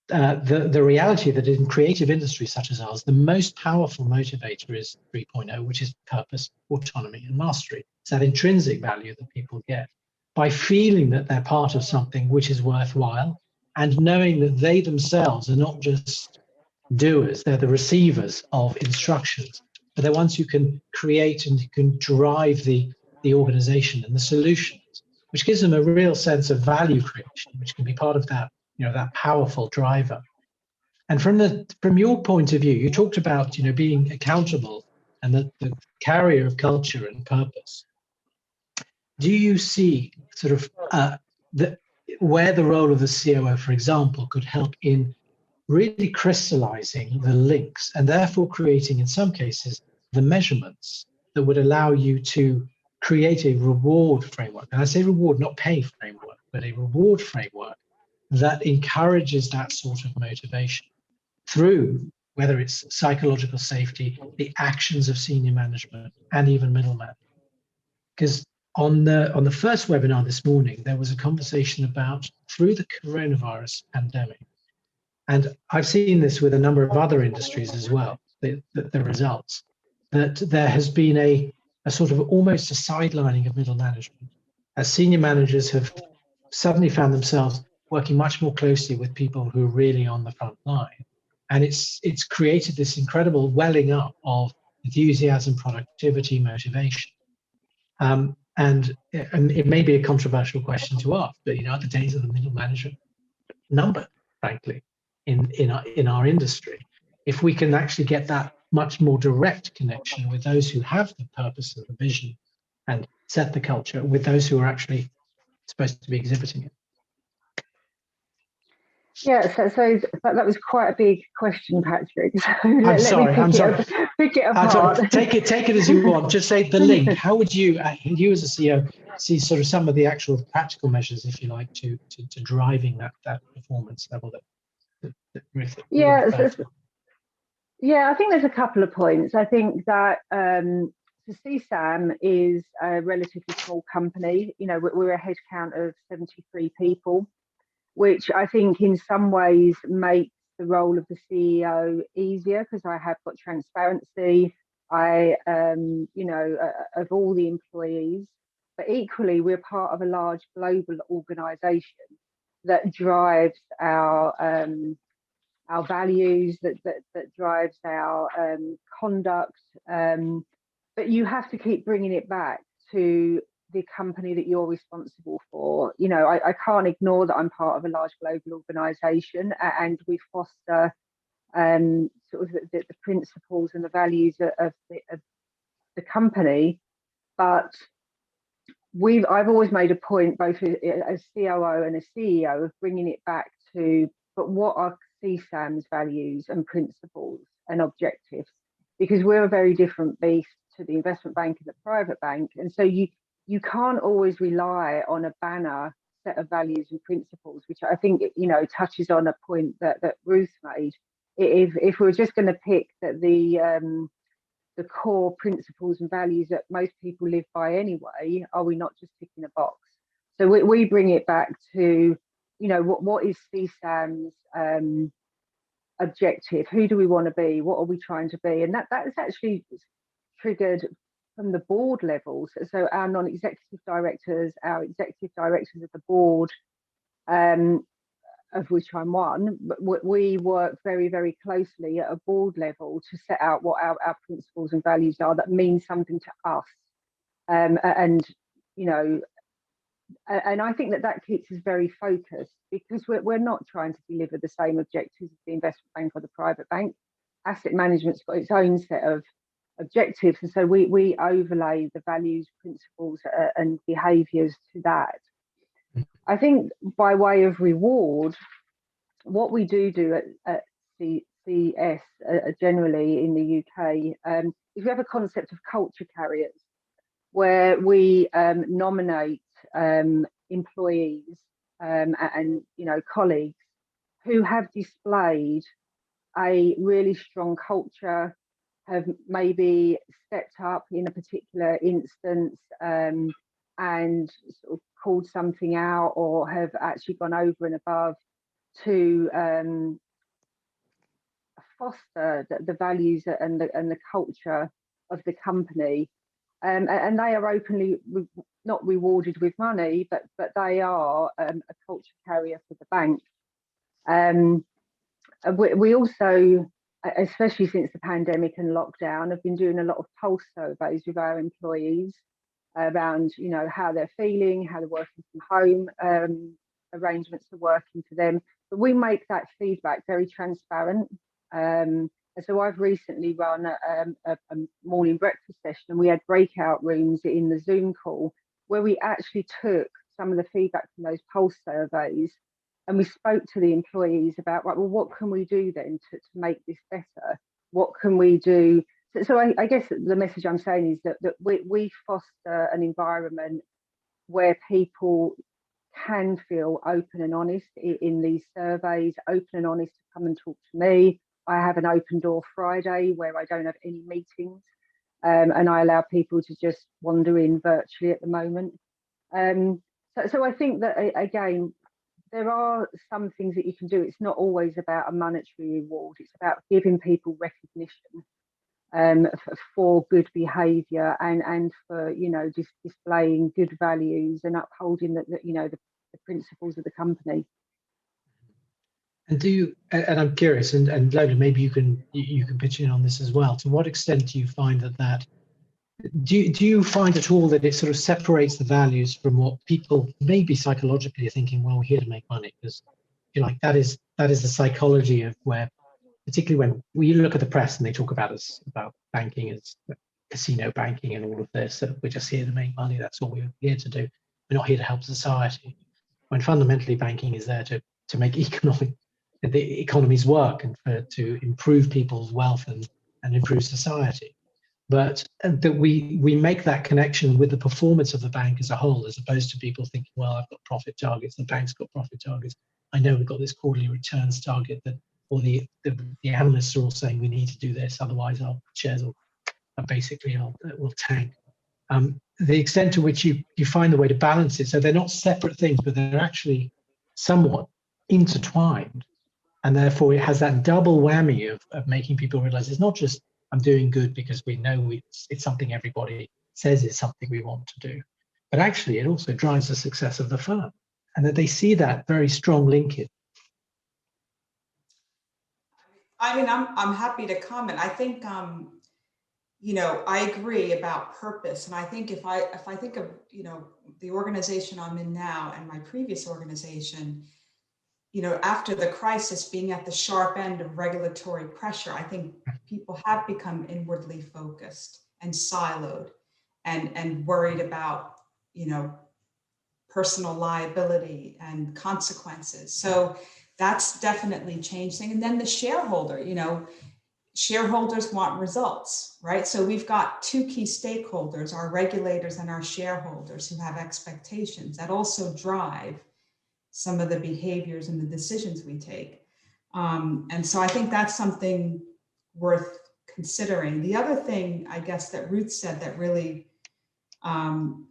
The reality that in creative industries such as ours, the most powerful motivator is 3.0, which is purpose, autonomy, and mastery. It's that intrinsic value that people get by feeling that they're part of something which is worthwhile and knowing that they themselves are not just doers, they're the receivers of instructions, but they're ones who can create and who can drive the organization and the solutions, which gives them a real sense of value creation, which can be part of that, that powerful driver. And from your point of view, you talked about, being accountable and the carrier of culture and purpose. Do you see sort of where the role of the COO, for example, could help in really crystallizing the links and therefore creating, in some cases, the measurements that would allow you to create a reward framework. And I say reward, not pay framework, but a reward framework that encourages that sort of motivation through whether it's psychological safety, the actions of senior management, and even middle management. Because on the first webinar this morning, there was a conversation about through the coronavirus pandemic, and I've seen this with a number of other industries as well, the results, that there has been a sort of almost a sidelining of middle management, as senior managers have suddenly found themselves working much more closely with people who are really on the front line. And it's created this incredible welling up of enthusiasm, productivity, motivation. And it may be a controversial question to ask, but are the days of the middle manager numbered, frankly, in our industry? If we can actually get that much more direct connection with those who have the purpose and the vision and set the culture, with those who are actually supposed to be exhibiting it. Yeah, so that was quite a big question, Patrick. So I'm sorry. Pick it apart. Take it as you want. Just say the link. How would you as a CEO, see sort of some of the actual practical measures, if you like, to driving that performance level that yeah, I think there's a couple of points. I think that so CSAM is a relatively small company. We're a headcount of 73 people, which I think in some ways makes the role of the CEO easier because I have got transparency, of all the employees, but equally we're part of a large global organisation that drives our values, that drives our conduct, but you have to keep bringing it back to the company that you're responsible for. I can't ignore that I'm part of a large global organisation and we foster sort of the principles and the values of the company. But I've always made a point, both as COO and as CEO, of bringing it back to, but what are CSAM's values and principles and objectives? Because we're a very different beast to the investment bank and the private bank. And so you can't always rely on a banner set of values and principles, which I think touches on a point that Ruth made. If we're just going to pick that the core principles and values that most people live by anyway, are we not just ticking a box? So we bring it back to what is CSAM's objective? Who do we want to be? What are we trying to be? And that is actually triggered from the board levels. So our non-executive directors, our executive directors of the board, of which I'm one, but we work very, very closely at a board level to set out what our principles and values are that mean something to us. And I think that keeps us very focused, because we're not trying to deliver the same objectives as the investment bank or the private bank. Asset management's got its own set of objectives, and so we overlay the values, principles and behaviours to that. I think by way of reward, what we do at CS generally in the UK is we have a concept of culture carriers, where we nominate employees and colleagues who have displayed a really strong culture, have maybe stepped up in a particular instance and sort of called something out, or have actually gone over and above to foster the values and the culture of the company. And they are openly not rewarded with money, but they are a culture carrier for the bank. We also, especially since the pandemic and lockdown, have been doing a lot of pulse surveys with our employees around, how they're feeling, how they're working from home, arrangements are working for them. But we make that feedback very transparent. And so I've recently run a morning breakfast session, and we had breakout rooms in the Zoom call where we actually took some of the feedback from those pulse surveys And we spoke to the employees about, right, well, what can we do then to make this better? What can we do? So I guess the message I'm saying is that we foster an environment where people can feel open and honest in these surveys, open and honest to come and talk to me. I have an open door Friday where I don't have any meetings, and I allow people to just wander in virtually at the moment. So I think that, again, there are some things that you can do. It's not always about a monetary reward. It's about giving people recognition for good behaviour and for, you know, displaying good values and upholding the principles of the company. And and I'm curious, and Lola, maybe you can pitch in on this as well. To what extent do you find that do you find at all that it sort of separates the values from what people maybe psychologically are thinking, well, we're here to make money? Because, you know, like that is the psychology of where, particularly when we look at the press and they talk about banking as casino banking and all of this, that we're just here to make money. That's all we're here to do. We're not here to help society. When fundamentally banking is there to make the economies work and to improve people's wealth and improve society. But that we make that connection with the performance of the bank as a whole, as opposed to people thinking, well, I've got profit targets, the bank's got profit targets. I know we've got this quarterly returns target or the analysts are all saying we need to do this, otherwise our shares will tank. The extent to which you find the way to balance it, so they're not separate things, but they're actually somewhat intertwined, and therefore it has that double whammy of making people realize it's not just I'm doing good because we know it's something everybody says is something we want to do, but actually it also drives the success of the firm, and that they see that very strong linkage. I mean, I'm happy to comment. I think you know, I agree about purpose, and I think if I think of, you know, the organization I'm in now and my previous organization, you know, after the crisis, being at the sharp end of regulatory pressure, I think people have become inwardly focused and siloed and worried about, you know, personal liability and consequences. So that's definitely changed things. And then the shareholder, you know, shareholders want results, right? So we've got two key stakeholders, our regulators and our shareholders, who have expectations that also drive some of the behaviors and the decisions we take. And so I think that's something worth considering. The other thing, I guess, that Ruth said that really comes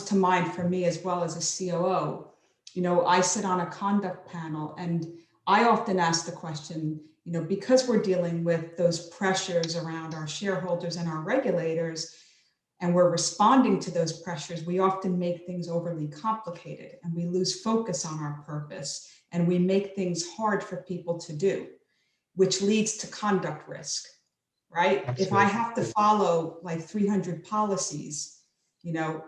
to mind for me as well as a COO, you know, I sit on a conduct panel, and I often ask the question, you know, because we're dealing with those pressures around our shareholders and our regulators, and we're responding to those pressures, we often make things overly complicated and we lose focus on our purpose, and we make things hard for people to do, which leads to conduct risk, right? Absolutely. If I have to follow like 300 policies, you know,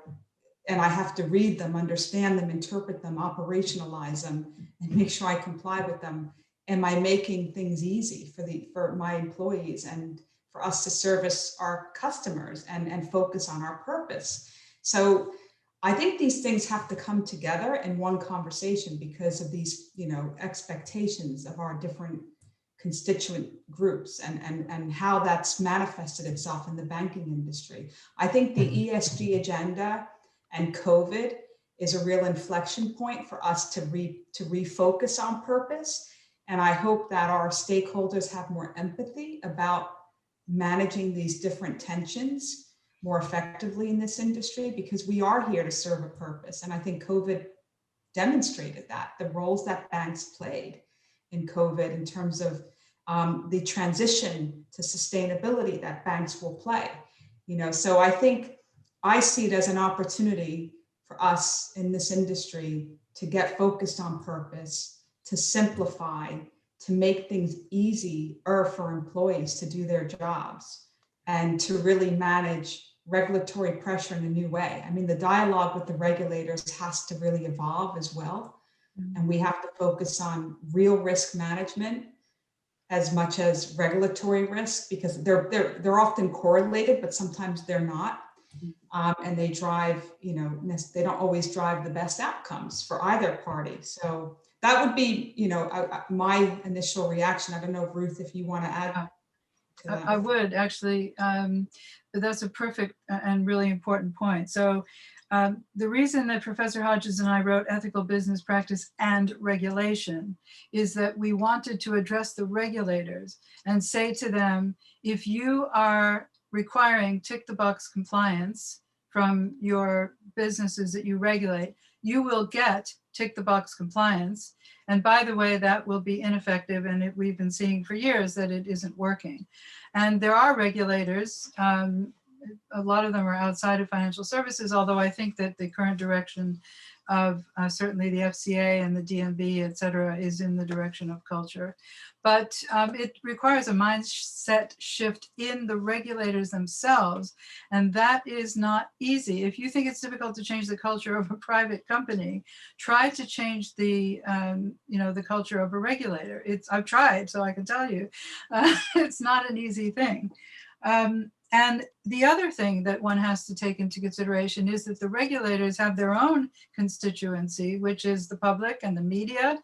and I have to read them, understand them, interpret them, operationalize them, and make sure I comply with them, am I making things easy for my employees and for us to service our customers and focus on our purpose? So I think these things have to come together in one conversation because of these, you know, expectations of our different constituent groups and how that's manifested itself in the banking industry. I think the ESG agenda and COVID is a real inflection point for us to refocus on purpose. And I hope that our stakeholders have more empathy about managing these different tensions more effectively in this industry, because we are here to serve a purpose. And I think COVID demonstrated that, the roles that banks played in COVID in terms of the transition to sustainability that banks will play. You know, so I think I see it as an opportunity for us in this industry to get focused on purpose, to simplify, to make things easier for employees to do their jobs, and to really manage regulatory pressure in a new way. I mean, the dialogue with the regulators has to really evolve as well. And we have to focus on real risk management as much as regulatory risk, because they're often correlated, but sometimes they're not. and they drive, they don't always drive the best outcomes for either party. So that would be, my initial reaction. I don't know, Ruth, if you want to add to that. I would actually, but that's a perfect and really important point. So the reason that Professor Hodges and I wrote Ethical Business Practice and Regulation is that we wanted to address the regulators and say to them, if you are requiring tick-the-box compliance from your businesses that you regulate, you will get tick-the-box compliance. And by the way, that will be ineffective, and we've been seeing for years that it isn't working. And there are regulators, a lot of them are outside of financial services, although I think that the current direction of certainly the FCA and the DNB, et cetera, is in the direction of culture. But it requires a mindset shift in the regulators themselves, and that is not easy. If you think it's difficult to change the culture of a private company, try to change the the culture of a regulator. I've tried, so I can tell you, it's not an easy thing. And the other thing that one has to take into consideration is that the regulators have their own constituency, which is the public and the media.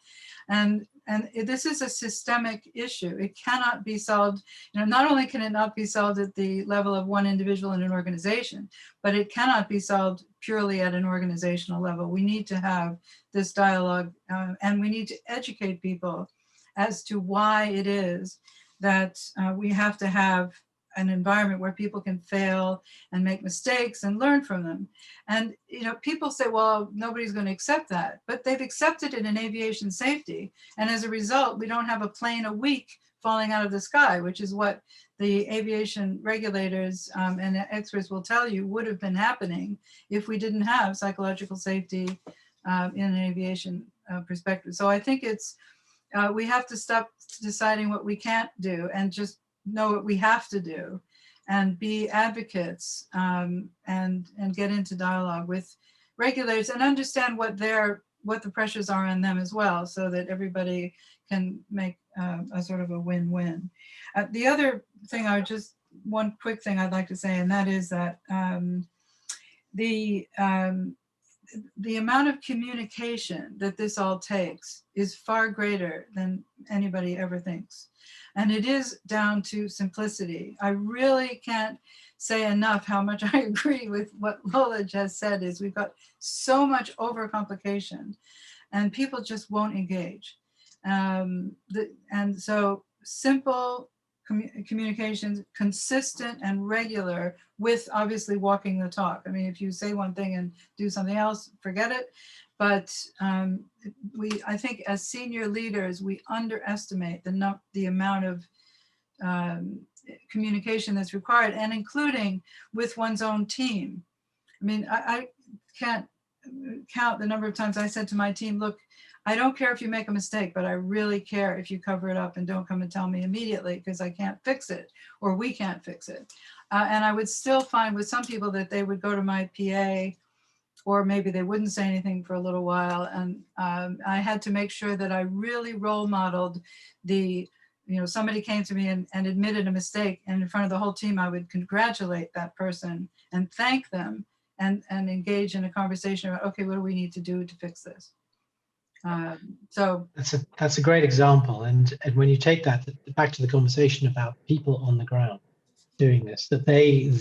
And this is a systemic issue. It cannot be solved. Not only can it not be solved at the level of one individual in an organization, but it cannot be solved purely at an organizational level. We need to have this dialogue, and we need to educate people as to why it is that we have to have an environment where people can fail and make mistakes and learn from them. And people say, well, nobody's going to accept that, but they've accepted it in aviation safety. And as a result, we don't have a plane a week falling out of the sky, which is what the aviation regulators and experts will tell you would have been happening if we didn't have psychological safety in an aviation perspective. So I think we have to stop deciding what we can't do and just know what we have to do and be advocates and get into dialogue with regulators and understand what the pressures are on them as well, so that everybody can make a sort of a win-win. The other thing one quick thing I'd like to say, and that is that the amount of communication that this all takes is far greater than anybody ever thinks. And it is down to simplicity. I really can't say enough how much I agree with what Lola just said. Is we've got so much overcomplication and people just won't engage. And so simple communications, consistent and regular, with obviously walking the talk. I mean, if you say one thing and do something else, forget it. But I think as senior leaders, we underestimate the amount of communication that's required, and including with one's own team. I mean, I can't count the number of times I said to my team, look, I don't care if you make a mistake, but I really care if you cover it up and don't come and tell me immediately, because I can't fix it, or we can't fix it. And I would still find with some people that they would go to my PA, or maybe they wouldn't say anything for a little while. And I had to make sure that I really role modeled somebody came to me and admitted a mistake, and in front of the whole team, I would congratulate that person and thank them and engage in a conversation about, okay, what do we need to do to fix this? So that's a great example. And when you take that back to the conversation about people on the ground doing this, that they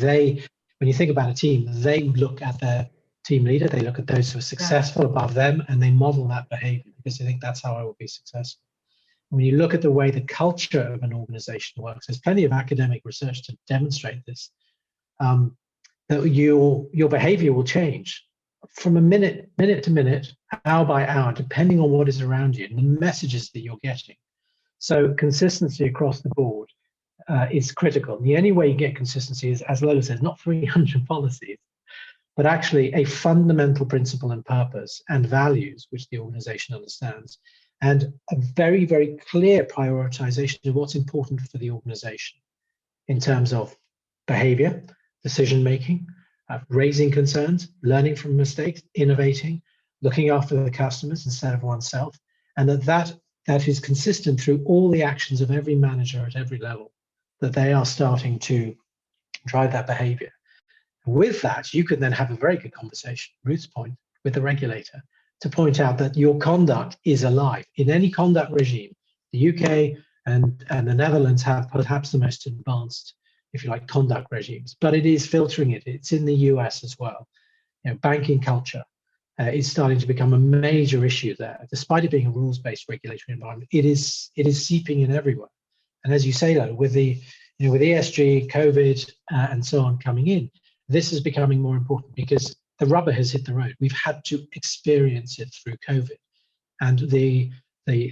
when you think about a team, they look at their team leader, they look at those who are successful above them, and they model that behavior because they think that's how I will be successful. When you look at the way the culture of an organization works, there's plenty of academic research to demonstrate this, that your behavior will change from a minute to minute, hour by hour, depending on what is around you and the messages that you're getting. So consistency across the board is critical. And the only way you get consistency is, as Lola says, not 300 policies, but actually a fundamental principle and purpose and values which the organization understands, and a very, very clear prioritization of what's important for the organization in terms of behavior, decision-making, raising concerns, learning from mistakes, innovating, looking after the customers instead of oneself, and that is consistent through all the actions of every manager at every level, that they are starting to drive that behavior. With that, you can then have a very good conversation, Ruth's point, with the regulator to point out that your conduct is alive. In any conduct regime, the UK and the Netherlands have perhaps the most advanced, if you like, conduct regimes, but it is filtering it. It's in the US as well. You know, banking culture is starting to become a major issue there. Despite it being a rules-based regulatory environment, it is seeping in everywhere. And as you say, though, with the with ESG, COVID, and so on coming in, this is becoming more important because the rubber has hit the road. We've had to experience it through COVID, and the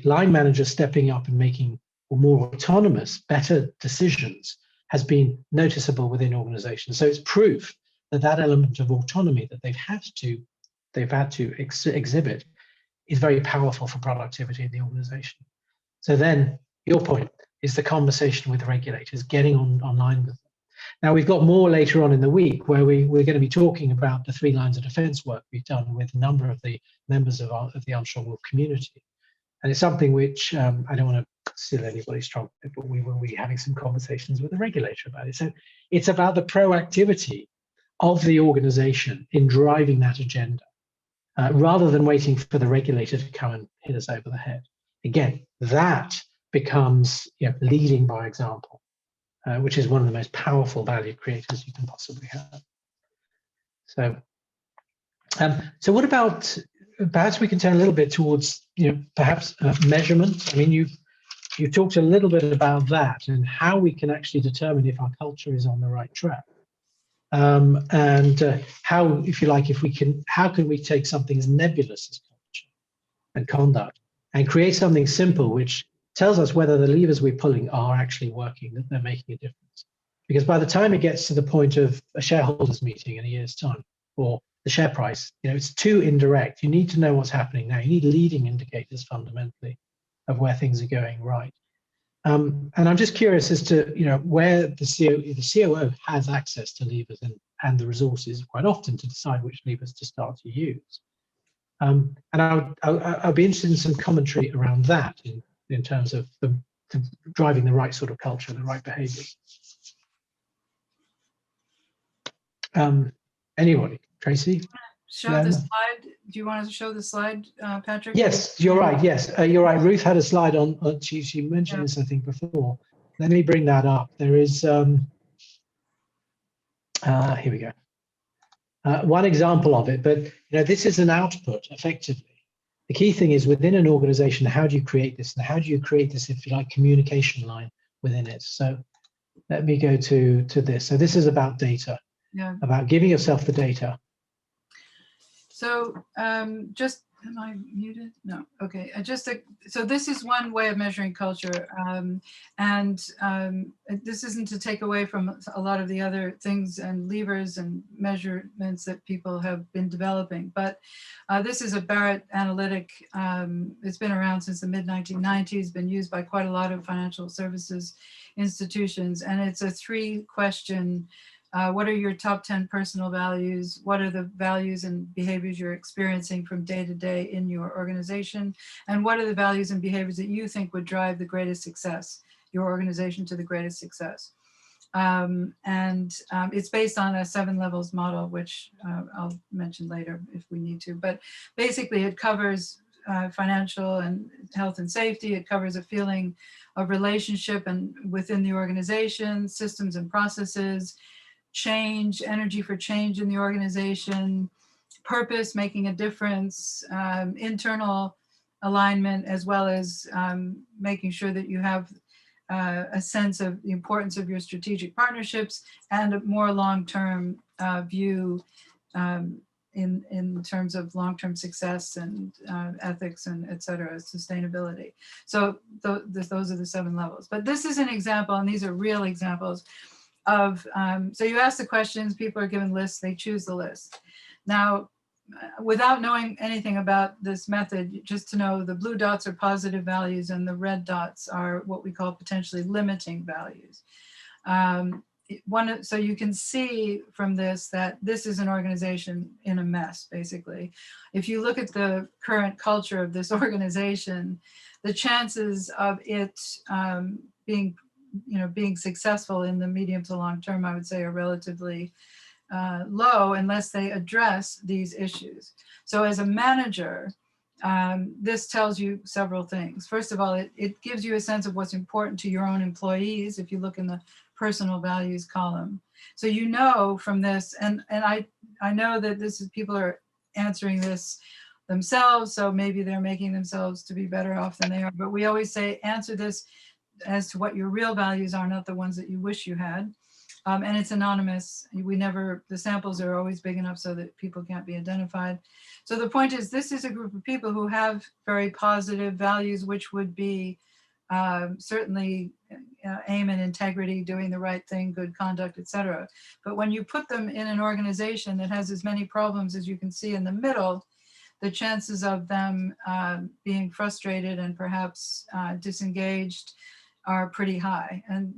line manager stepping up and making more autonomous, better decisions has been noticeable within organizations. So it's proof that that element of autonomy that they've had to exhibit is very powerful for productivity in the organization. So then your point is the conversation with the regulators, getting online with them. Now we've got more later on in the week where we're going to be talking about the 3 lines of defense work we've done with a number of the members of the Armstrong Wolf community. And it's something which I don't want to steal anybody's trumpet, but we will be having some conversations with the regulator about it. So it's about the proactivity of the organization in driving that agenda, rather than waiting for the regulator to come and hit us over the head. Again, that becomes leading by example, which is one of the most powerful value creators you can possibly have. So what about, perhaps we can turn a little bit towards perhaps measurement. I mean, you've talked a little bit about that and how we can actually determine if our culture is on the right track. And how, if you like, how can we take something as nebulous as culture and conduct and create something simple which tells us whether the levers we're pulling are actually working, that they're making a difference. Because by the time it gets to the point of a shareholders meeting in a year's time, or the share price, it's too indirect. You need to know what's happening now. You need leading indicators fundamentally of where things are going right. And I'm just curious as to where the COO has access to levers and the resources quite often to decide which levers to start to use. And I'll be interested in some commentary around that in terms of the driving the right sort of culture, the right behaviours. Anybody, Tracy? Show the slide. Do you want to show the slide, Patrick? Yes, you're right. Yes, you're right. Ruth had a slide on. She mentioned this, I think, before. Let me bring that up. There is. Here we go. One example of it, but this is an output effectively. The key thing is within an organization, how do you create this, and how do you create this, if you like, communication line within it? So let me go to this. So this is about data. Yeah. About giving yourself the data. So just, am I muted? No, okay. So this is one way of measuring culture. This isn't to take away from a lot of the other things and levers and measurements that people have been developing. But this is a Barrett analytic. It's been around since the mid-1990s, been used by quite a lot of financial services institutions. And it's a 3-question. What are your top 10 personal values? What are the values and behaviors you're experiencing from day to day in your organization? And what are the values and behaviors that you think would drive the greatest success, your organization to the greatest success? It's based on a 7 levels model, which I'll mention later if we need to. But basically it covers financial and health and safety. It covers a feeling of relationship and within the organization, systems and processes, change, energy for change in the organization, purpose, making a difference, internal alignment, as well as making sure that you have a sense of the importance of your strategic partnerships and a more long-term view in terms of long-term success and ethics and et cetera, sustainability. So those are the 7 levels. But this is an example, and these are real examples of, so you ask the questions, people are given lists, they choose the list. Now, without knowing anything about this method, just to know the blue dots are positive values and the red dots are what we call potentially limiting values. So you can see from this that this is an organization in a mess, basically. If you look at the current culture of this organization, the chances of it being successful in the medium to long term, I would say, are relatively low unless they address these issues. So as a manager, this tells you several things. First of all, it gives you a sense of what's important to your own employees if you look in the personal values column. So you know from this, and I know that this is, people are answering this themselves, so maybe they're making themselves to be better off than they are, but we always say answer this as to what your real values are, not the ones that you wish you had. And it's anonymous. The samples are always big enough so that people can't be identified. So the point is, this is a group of people who have very positive values, which would be certainly aim and integrity, doing the right thing, good conduct, etc. But when you put them in an organization that has as many problems as you can see in the middle, the chances of them being frustrated and perhaps disengaged are pretty high. And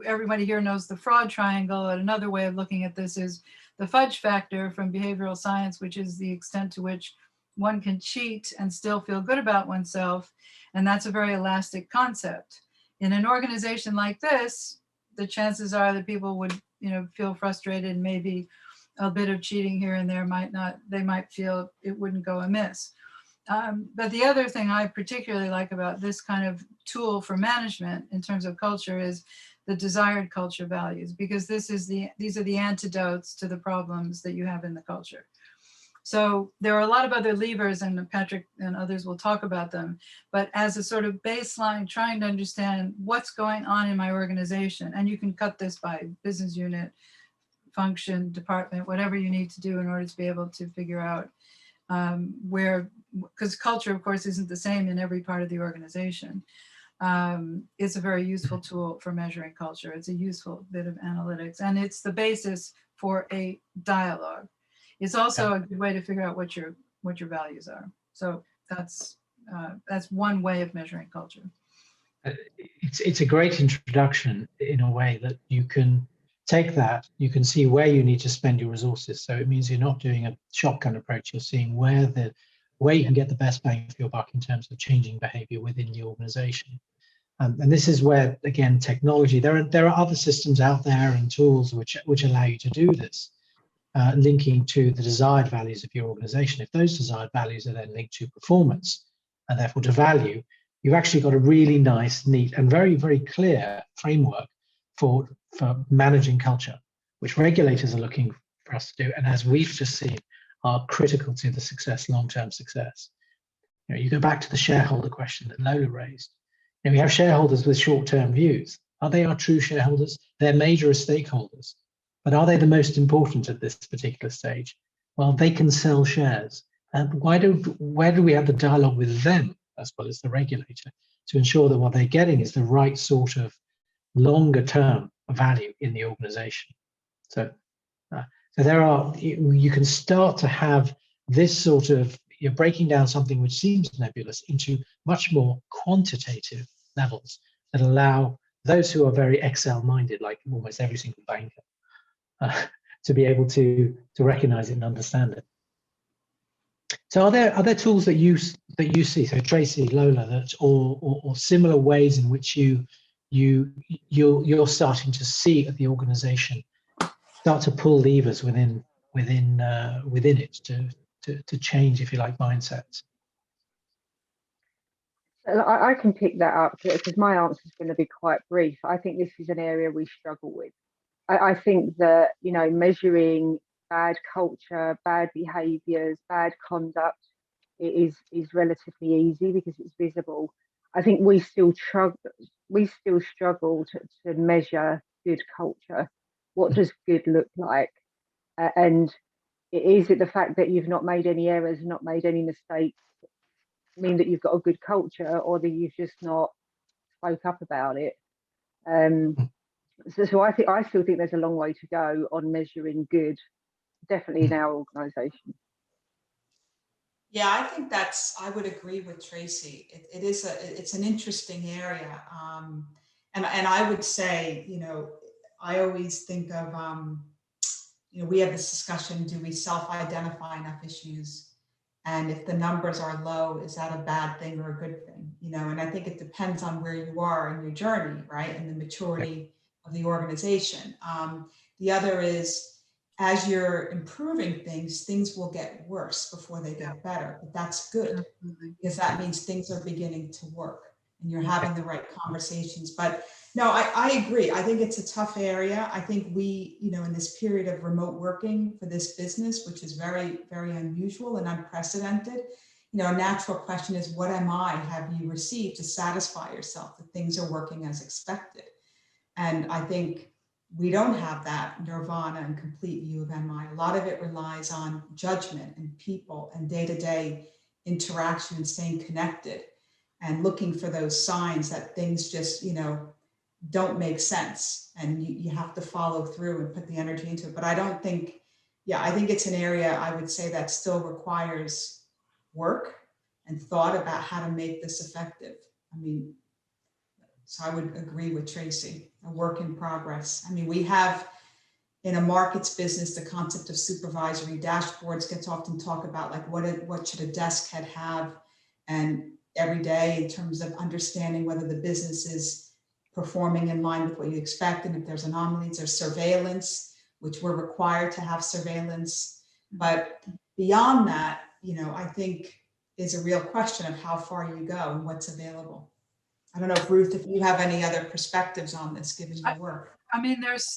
everybody here knows the fraud triangle. And another way of looking at this is the fudge factor from behavioral science, which is the extent to which one can cheat and still feel good about oneself. And that's a very elastic concept. In an organization like this, the chances are that people would feel frustrated, and maybe a bit of cheating here and there they might feel it wouldn't go amiss. But the other thing I particularly like about this kind of tool for management in terms of culture is the desired culture values, because these are the antidotes to the problems that you have in the culture. So there are a lot of other levers, and Patrick and others will talk about them, but as a sort of baseline, trying to understand what's going on in my organization. And you can cut this by business unit, function, department, whatever you need to do in order to be able to figure out because culture, of course, isn't the same in every part of the organization. It's a very useful tool for measuring culture. It's a useful bit of analytics, and it's the basis for a dialogue. It's also a good way to figure out what your values are. So that's one way of measuring culture. It's a great introduction in a way that you can take that, you can see where you need to spend your resources. So it means you're not doing a shotgun approach. You're seeing where you can get the best bang for your buck in terms of changing behavior within the organization. And this is where, again, technology, there are other systems out there and tools which allow you to do this, linking to the desired values of your organization. If those desired values are then linked to performance and therefore to value, you've actually got a really nice, neat, and very, very clear framework for managing culture, which regulators are looking for us to do, and as we've just seen, are critical to the long-term success. You go back to the shareholder question that Lola raised. We have shareholders with short-term views. Are they our true shareholders? They're major stakeholders, but are they the most important at this particular stage? Well, they can sell shares. And where do we have the dialogue with them as well as the regulator to ensure that what they're getting is the right sort of longer term value in the organization? So you can start to have this sort of, you're breaking down something which seems nebulous into much more quantitative levels that allow those who are very Excel minded, like almost every single banker, to be able to recognize it and understand it. So are there tools that you see, so Tracy, Lola, that or similar ways in which you're starting to see at the organization start to pull levers within it to change, if you like, mindsets? I can pick that up because my answer is going to be quite brief. I think this is an area we struggle with. I think that measuring bad culture, bad behaviours, bad conduct is relatively easy because it's visible. I think we still struggle to measure good culture. What does good look like? And is it the fact that you've not made any errors, not made any mistakes, mean that you've got a good culture, or that you've just not spoke up about it? So I still think there's a long way to go on measuring good, definitely in our organisation. Yeah, I think I would agree with Tracy. It's an interesting area. And I would say, I always think of, we have this discussion, do we self-identify enough issues? And if the numbers are low, is that a bad thing or a good thing? And I think it depends on where you are in your journey, right? And the maturity of the organization. The other is, as you're improving things, things will get worse before they get better. But that's good, because that means things are beginning to work and you're having the right conversations. But no, I agree. I think it's a tough area. I think we, in this period of remote working for this business, which is very, very unusual and unprecedented, a natural question is, what MI have you received to satisfy yourself that things are working as expected? And I think we don't have that nirvana and complete view of MI. A lot of it relies on judgment and people and day-to-day interaction and staying connected and looking for those signs that things just, don't make sense. And you have to follow through and put the energy into it. But I don't think, I think it's an area I would say that still requires work and thought about how to make this effective. So I would agree with Tracy, a work in progress. We have in a markets business, the concept of supervisory dashboards gets often talked about, like what should a desk head have and every day in terms of understanding whether the business is performing in line with what you expect. And if there's anomalies or surveillance, which we're required to have surveillance. But beyond that, I think is a real question of how far you go and what's available. I don't know if Ruth, if you have any other perspectives on this, given your work.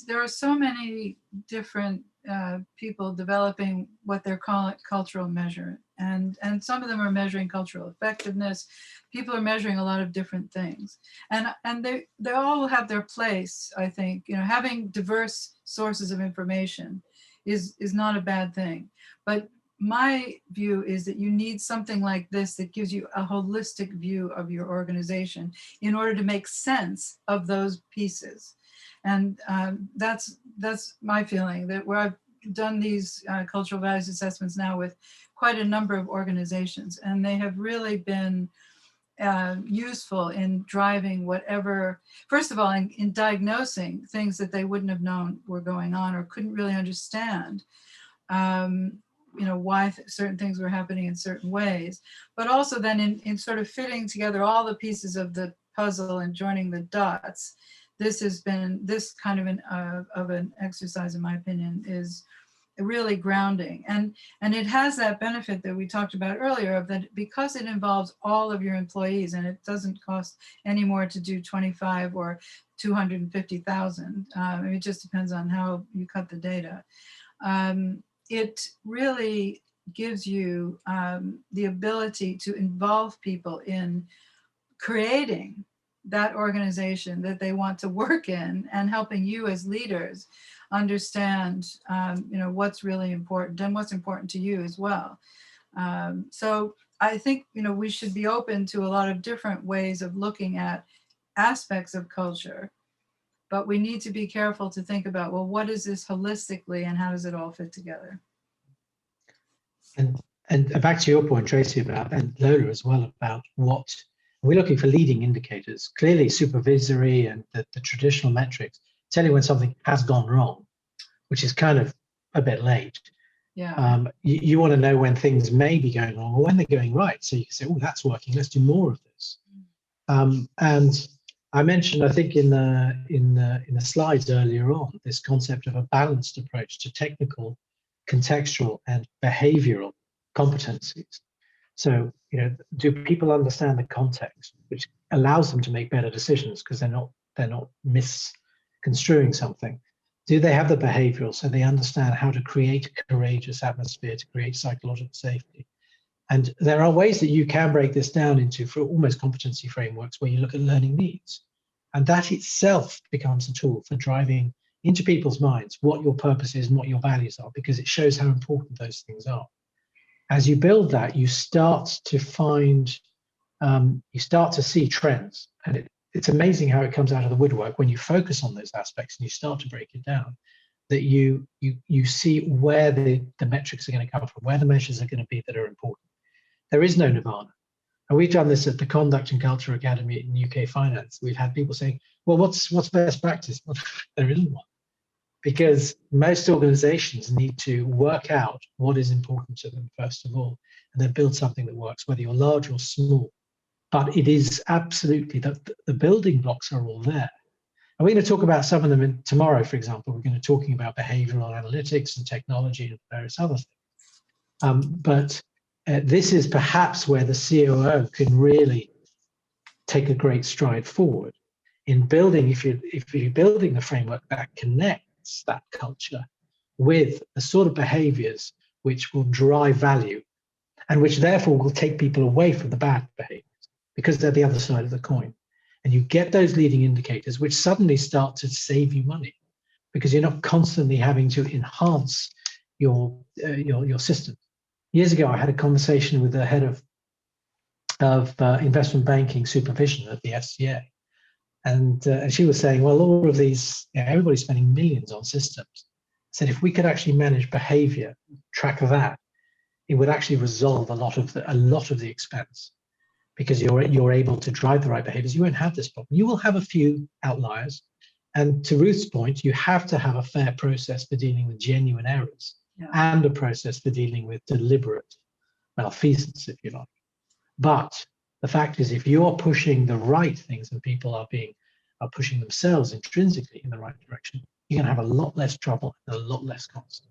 There are so many different people developing what they're calling cultural measure, and some of them are measuring cultural effectiveness. People are measuring a lot of different things, and they all have their place. I think having diverse sources of information is not a bad thing, but my view is that you need something like this that gives you a holistic view of your organization in order to make sense of those pieces. And that's my feeling, that where I've done these cultural values assessments now with quite a number of organizations, and they have really been useful in driving whatever, first of all, in diagnosing things that they wouldn't have known were going on or couldn't really understand. Why certain things were happening in certain ways, but also then in sort of fitting together all the pieces of the puzzle and joining the dots. This kind of an exercise, in my opinion, is really grounding, and it has that benefit that we talked about earlier, of that because it involves all of your employees and it doesn't cost any more to do 25 or 250,000. It just depends on how you cut the data. It really gives you the ability to involve people in creating that organization that they want to work in, and helping you as leaders understand, what's really important and what's important to you as well. So I think, we should be open to a lot of different ways of looking at aspects of culture, but we need to be careful to think about, well, what is this holistically and how does it all fit together? And back to your point, Tracy, about, and Lola as well, about what we're looking for, leading indicators. Clearly, supervisory and the traditional metrics tell you when something has gone wrong, which is kind of a bit late. Yeah. You want to know when things may be going wrong or when they're going right, so you can say, "Oh, that's working. Let's do more of this." And I mentioned, I think in the slides earlier on, this concept of a balanced approach to technical, contextual, and behavioral competencies. So, do people understand the context, which allows them to make better decisions because they're not misconstruing something? Do they have the behavioral, so they understand how to create a courageous atmosphere, to create psychological safety? And there are ways that you can break this down into for almost competency frameworks where you look at learning needs. And that itself becomes a tool for driving into people's minds what your purpose is and what your values are, because it shows how important those things are. As you build that, you start to find, you start to see trends. And it's amazing how it comes out of the woodwork when you focus on those aspects and you start to break it down, that you see where the metrics are going to come from, where the measures are going to be that are important. There is no nirvana. And we've done this at the Conduct and Culture Academy in UK Finance. We've had people saying, well, what's best practice? Well, there isn't one. Because most organizations need to work out what is important to them, first of all, and then build something that works, whether you're large or small. But it is absolutely that the building blocks are all there. we're going to talk about some of them tomorrow, for example. We're going to be talking about behavioral analytics and technology and various other things. But this is perhaps where the COO can really take a great stride forward in building, if you're building the framework that connects that culture with the sort of behaviors which will drive value and which therefore will take people away from the bad behaviors because they're the other side of the coin. And you get those leading indicators which suddenly start to save you money because you're not constantly having to enhance your system. Years ago, I had a conversation with the head of investment banking supervision at the FCA. And she was saying, well, all of these, everybody's spending millions on systems. Said if we could actually manage behavior, track that, it would actually resolve a lot of the expense because you're able to drive the right behaviors. You won't have this problem. You will have a few outliers. And to Ruth's point, you have to have a fair process for dealing with genuine errors and a process for dealing with deliberate malfeasance, if you like. But the fact is, if you're pushing the right things and people are pushing themselves intrinsically in the right direction, you're going to have a lot less trouble and a lot less cost.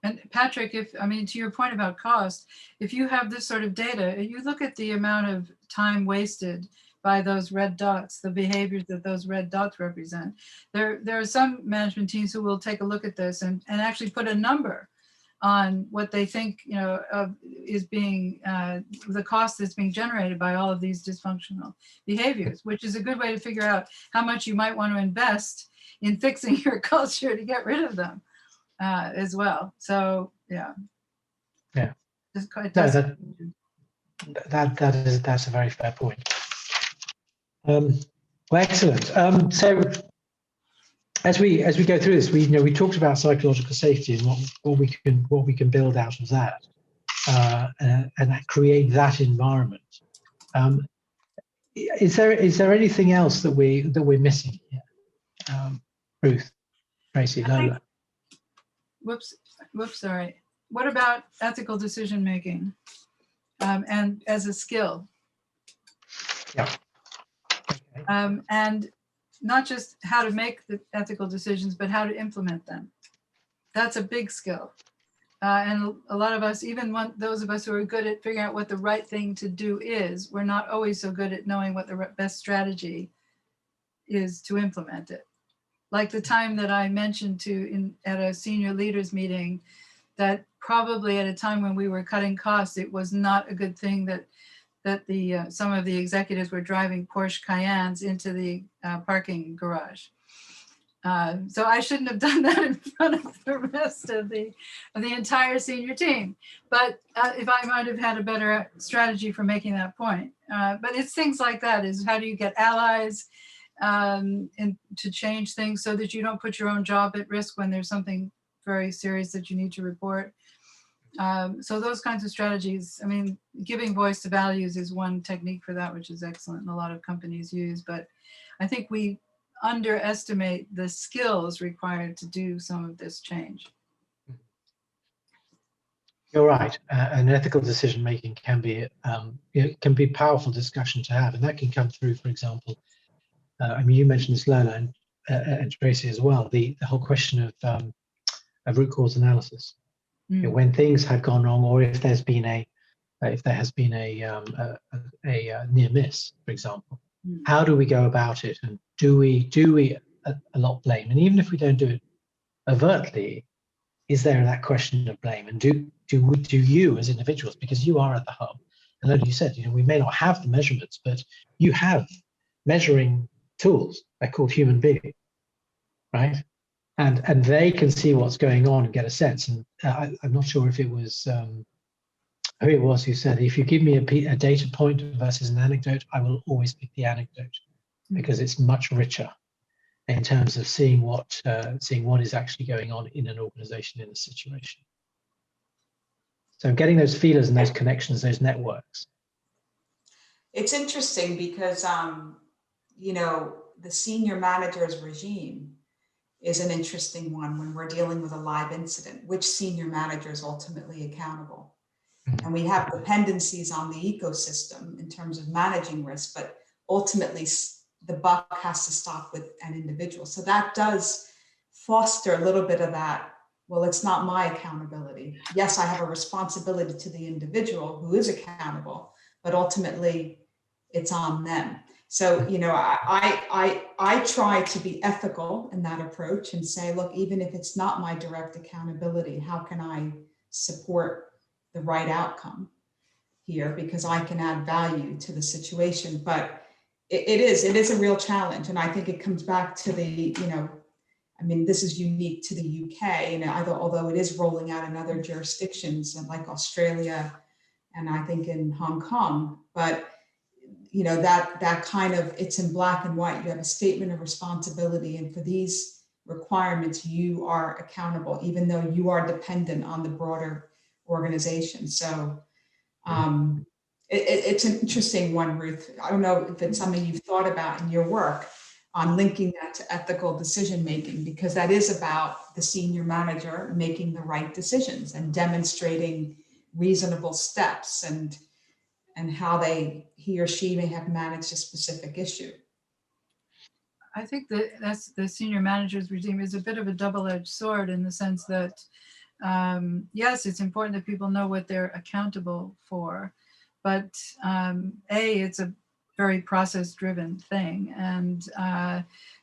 And Patrick, to your point about cost, if you have this sort of data, you look at the amount of time wasted by those red dots, the behaviors that those red dots represent. There are some management teams who will take a look at this and actually put a number on what they think is being the cost that's being generated by all of these dysfunctional behaviors, which is a good way to figure out how much you might want to invest in fixing your culture to get rid of them as well. So that's a very fair point. Well, excellent. So as we go through this, we talked about psychological safety and what we can build out of that, and create that environment. Is there anything else that we're missing here? Ruth, Tracy, Lola. Sorry. What about ethical decision making and as a skill? Yeah. Okay. And not just how to make the ethical decisions, but how to implement them. That's a big skill. And a lot of us, even those of us who are good at figuring out what the right thing to do is, we're not always so good at knowing what the best strategy is to implement it. Like the time that I mentioned at a senior leaders meeting, that probably at a time when we were cutting costs, it was not a good thing that some of the executives were driving Porsche Cayennes into the parking garage. So I shouldn't have done that in front of the rest of the entire senior team. But if I might have had a better strategy for making that point. But it's things like that, is how do you get allies and to change things so that you don't put your own job at risk when there's something very serious that you need to report. So those kinds of strategies, giving voice to values is one technique for that, which is excellent and a lot of companies use. But I think we underestimate the skills required to do some of this change. You're right. And ethical decision making can be a powerful discussion to have, and that can come through, for example. You mentioned this, Lola, and Tracy as well. The whole question of root cause analysis. When things have gone wrong, or if there has been a near miss, for example, how do we go about it, and do we a lot blame? And even if we don't do it overtly, is there that question of blame? And do you as individuals, because you are at the hub, and like you said, we may not have the measurements, but you have measuring tools. They're called human beings, right? And they can see what's going on and get a sense. And I'm not sure if it was who it was who said, if you give me a data point versus an anecdote, I will always pick the anecdote because it's much richer in terms of seeing what is actually going on in an organization, in a situation. So getting those feelers and those connections, those networks. It's interesting because, the senior manager's regime is an interesting one when we're dealing with a live incident. Which senior manager is ultimately accountable? And we have dependencies on the ecosystem in terms of managing risk, but ultimately the buck has to stop with an individual. So that does foster a little bit of that, well, it's not my accountability. Yes, I have a responsibility to the individual who is accountable, but ultimately it's on them. So, you know, I try to be ethical in that approach and say, look, even if it's not my direct accountability, how can I support the right outcome here? Because I can add value to the situation. But it is a real challenge. And I think it comes back to the, you know, I mean, this is unique to the UK, and although it is rolling out in other jurisdictions like Australia and I think in Hong Kong, but you know, that kind of, it's in black and white. You have a statement of responsibility, and for these requirements, you are accountable, even though you are dependent on the broader organization. So it's an interesting one, Ruth. I don't know if it's something you've thought about in your work on linking that to ethical decision making, because that is about the senior manager making the right decisions and demonstrating reasonable steps and how he or she may have managed a specific issue. I think that that's the senior managers regime is a bit of a double-edged sword in the sense that, yes, it's important that people know what they're accountable for, but it's a very process-driven thing, and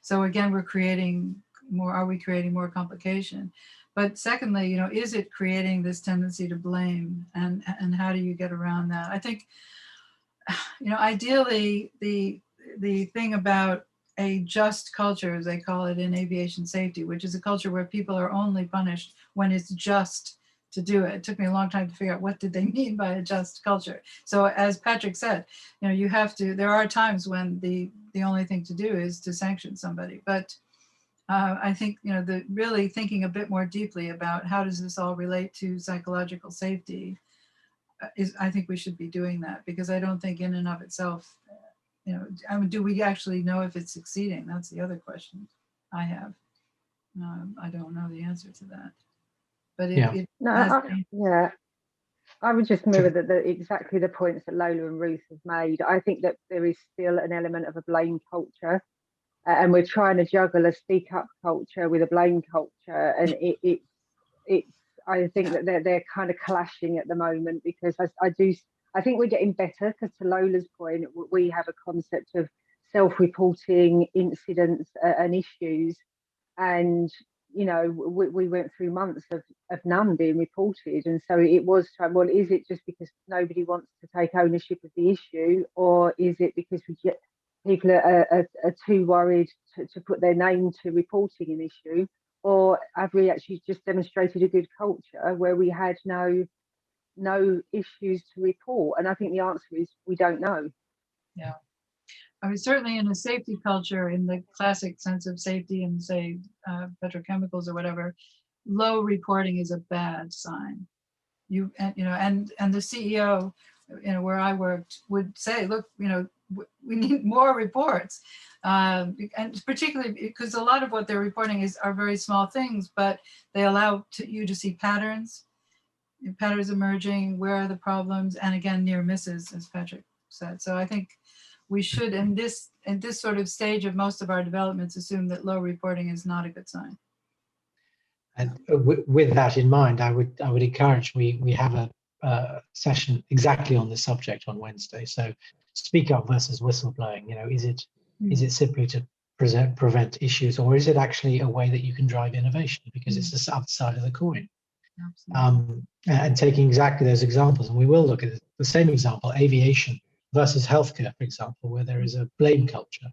so again, are we creating more complication? But secondly, you know, is it creating this tendency to blame, and how do you get around that? I think, you know, ideally, the thing about a just culture, as they call it in aviation safety, which is a culture where people are only punished when it's just to do it. It took me a long time to figure out what did they mean by a just culture. So as Patrick said, you know, you have to, there are times when the only thing to do is to sanction somebody. But I think, you know, really thinking a bit more deeply about how does this all relate to psychological safety I think we should be doing that, because I don't think in and of itself, you know, I mean, do we actually know if it's succeeding? That's the other question I have. I don't know the answer to that. But I would just mirror exactly the points that Lola and Ruth have made. I think that there is still an element of a blame culture, and we're trying to juggle a speak up culture with a blame culture, and it's I think that they're kind of clashing at the moment, because I think we're getting better, because to Lola's point, we have a concept of self-reporting incidents and issues, and you know, we went through months of none being reported. And so it was, well, is it just because nobody wants to take ownership of the issue, or is it because people are too worried to put their name to reporting an issue, or have we actually just demonstrated a good culture where we had no issues to report? And I think the answer is we don't know. Yeah. I mean, certainly in a safety culture, in the classic sense of safety and say petrochemicals or whatever, low reporting is a bad sign. And the CEO, you know, where I worked would say, look, you know, we need more reports, and particularly because a lot of what they're reporting are very small things, but they allow you to see patterns emerging, where are the problems, and again, near misses, as Patrick said. So I think we should, in this sort of stage of most of our developments, assume that low reporting is not a good sign. And with that in mind, I would encourage we have a session exactly on this subject on Wednesday. So, speak up versus whistleblowing. You know, is it simply to prevent issues, or is it actually a way that you can drive innovation? Because it's the other side of the coin. And taking exactly those examples, and we will look at the same example, aviation versus healthcare, for example, where there is a blame culture,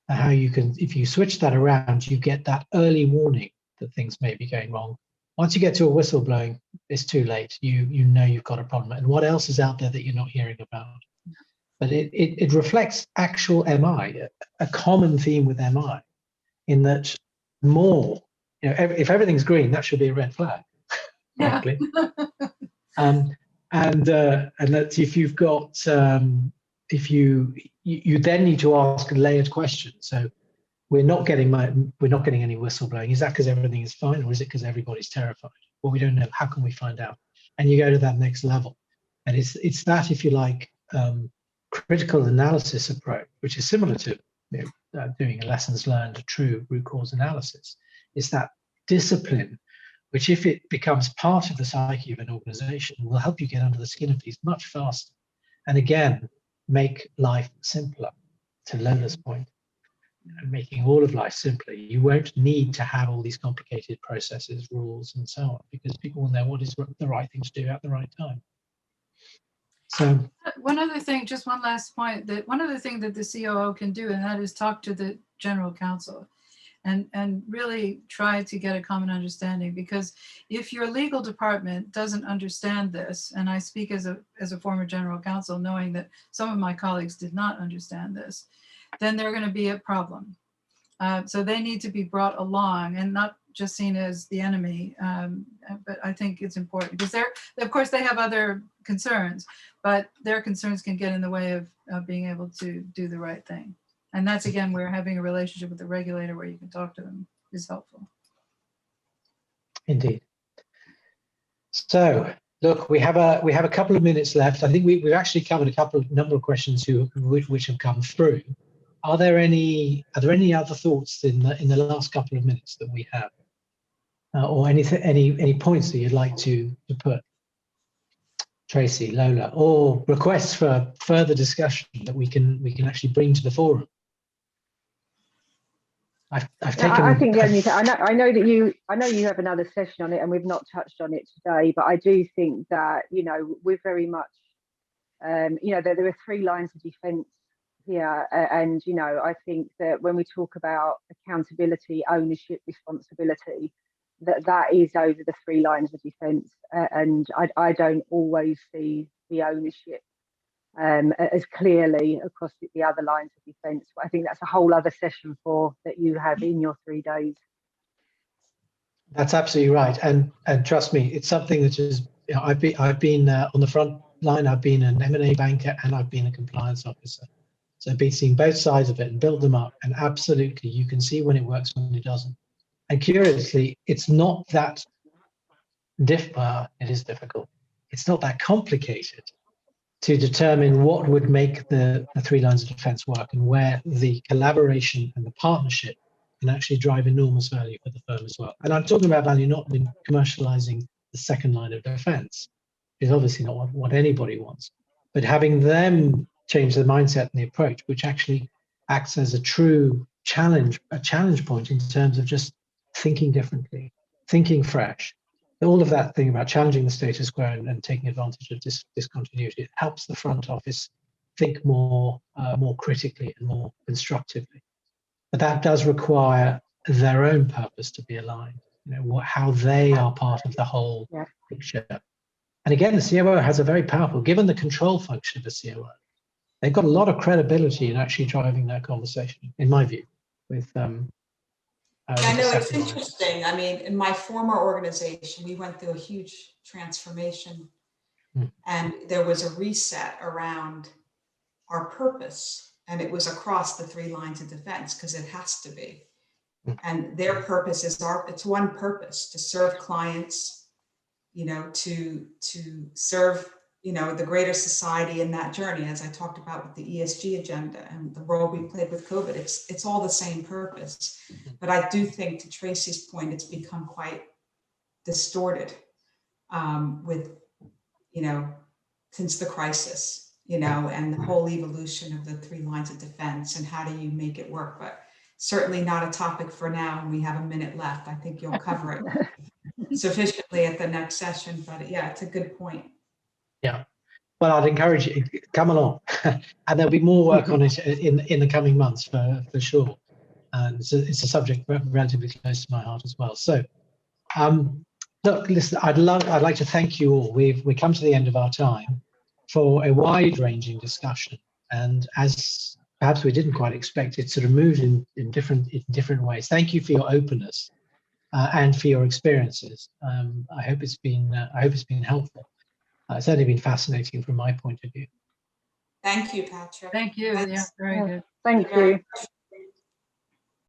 and how you can, if you switch that around, you get that early warning that things may be going wrong. Once you get to a whistleblowing, it's too late. You know you've got a problem, and what else is out there that you're not hearing about? But it reflects actual MI, a common theme with MI, in that more, you know, if everything's green, that should be a red flag, frankly. And that if you've got, if you then need to ask layered questions. So we're not getting any whistleblowing. Is that because everything is fine, or is it because everybody's terrified? Well, we don't know. How can we find out? And you go to that next level, and it's that, if you like, critical analysis approach, which is similar to doing a lessons learned, a true root cause analysis. It's that discipline, which if it becomes part of the psyche of an organization, will help you get under the skin of these much faster. And again, make life simpler, to Lola's point, making all of life simpler. You won't need to have all these complicated processes, rules, and so on, because people will know what is the right thing to do at the right time. So one other thing, just one last point, that one other thing that the COO can do, and that is talk to the general counsel and really try to get a common understanding. Because if your legal department doesn't understand this, and I speak as a former general counsel, knowing that some of my colleagues did not understand this, then they're going to be a problem. So they need to be brought along and not just seen as the enemy. But I think it's important because of course, they have other concerns, but their concerns can get in the way of being able to do the right thing. And that's, again, where having a relationship with the regulator where you can talk to them is helpful. Indeed. So, look, we have a couple of minutes left. I think we've actually covered a number of questions which have come through. Are there any other thoughts in the last couple of minutes that we have, or any points that you'd like to put, Tracy, Lola, or requests for further discussion that we can actually bring to the forum? I've taken. I think the only thing, I know you have another session on it, and we've not touched on it today. But I do think that we're very much, there are 3 lines of defence here, and I think that when we talk about accountability, ownership, responsibility, that is over the 3 lines of defence, and I don't always see the ownership as clearly across the other lines of defence. But I think that's a whole other session that you have in your 3 days. That's absolutely right, and trust me, it's something that is. I've been on the front line. I've been an M&A banker, and I've been a compliance officer. So I've been seeing both sides of it and built them up. And absolutely, you can see when it works, when it doesn't. And curiously, it's not that it is difficult. It's not that complicated to determine what would make the 3 lines of defense work and where the collaboration and the partnership can actually drive enormous value for the firm as well. And I'm talking about value not in commercializing the 2nd line of defense, is obviously not what anybody wants, but having them change the mindset and the approach, which actually acts as a true challenge point in terms of just thinking differently, thinking fresh. All of that thing about challenging the status quo and taking advantage of discontinuity, it helps the front office think more critically and more constructively. But that does require their own purpose to be aligned, how they are part of the whole picture. And again, the COO has a very powerful, given the control function of the COO, they've got a lot of credibility in actually driving that conversation, in my view, with I know it's interesting. I mean, in my former organization, we went through a huge transformation, and there was a reset around our purpose, and it was across the 3 lines of defense because it has to be. And their purpose is it's one purpose: to serve clients, to serve the greater society in that journey, as I talked about with the ESG agenda and the role we played with COVID. It's all the same purpose. But I do think, to Tracy's point, it's become quite distorted with, since the crisis, and the whole evolution of the 3 lines of defense and how do you make it work. But certainly not a topic for now, and we have a minute left. I think you'll cover it sufficiently at the next session. But yeah, it's a good point. Yeah, well, I'd encourage you, come along, and there'll be more work on it in the coming months for sure. And it's a subject relatively close to my heart as well. So, look, listen, I'd like to thank you all. We've come to the end of our time for a wide-ranging discussion, and as perhaps we didn't quite expect, it sort of moved in different ways. Thank you for your openness and for your experiences. I hope it's been helpful. It's certainly been fascinating from my point of view. Thank you, Patrick. Thank you. Yeah, very good. Thank you.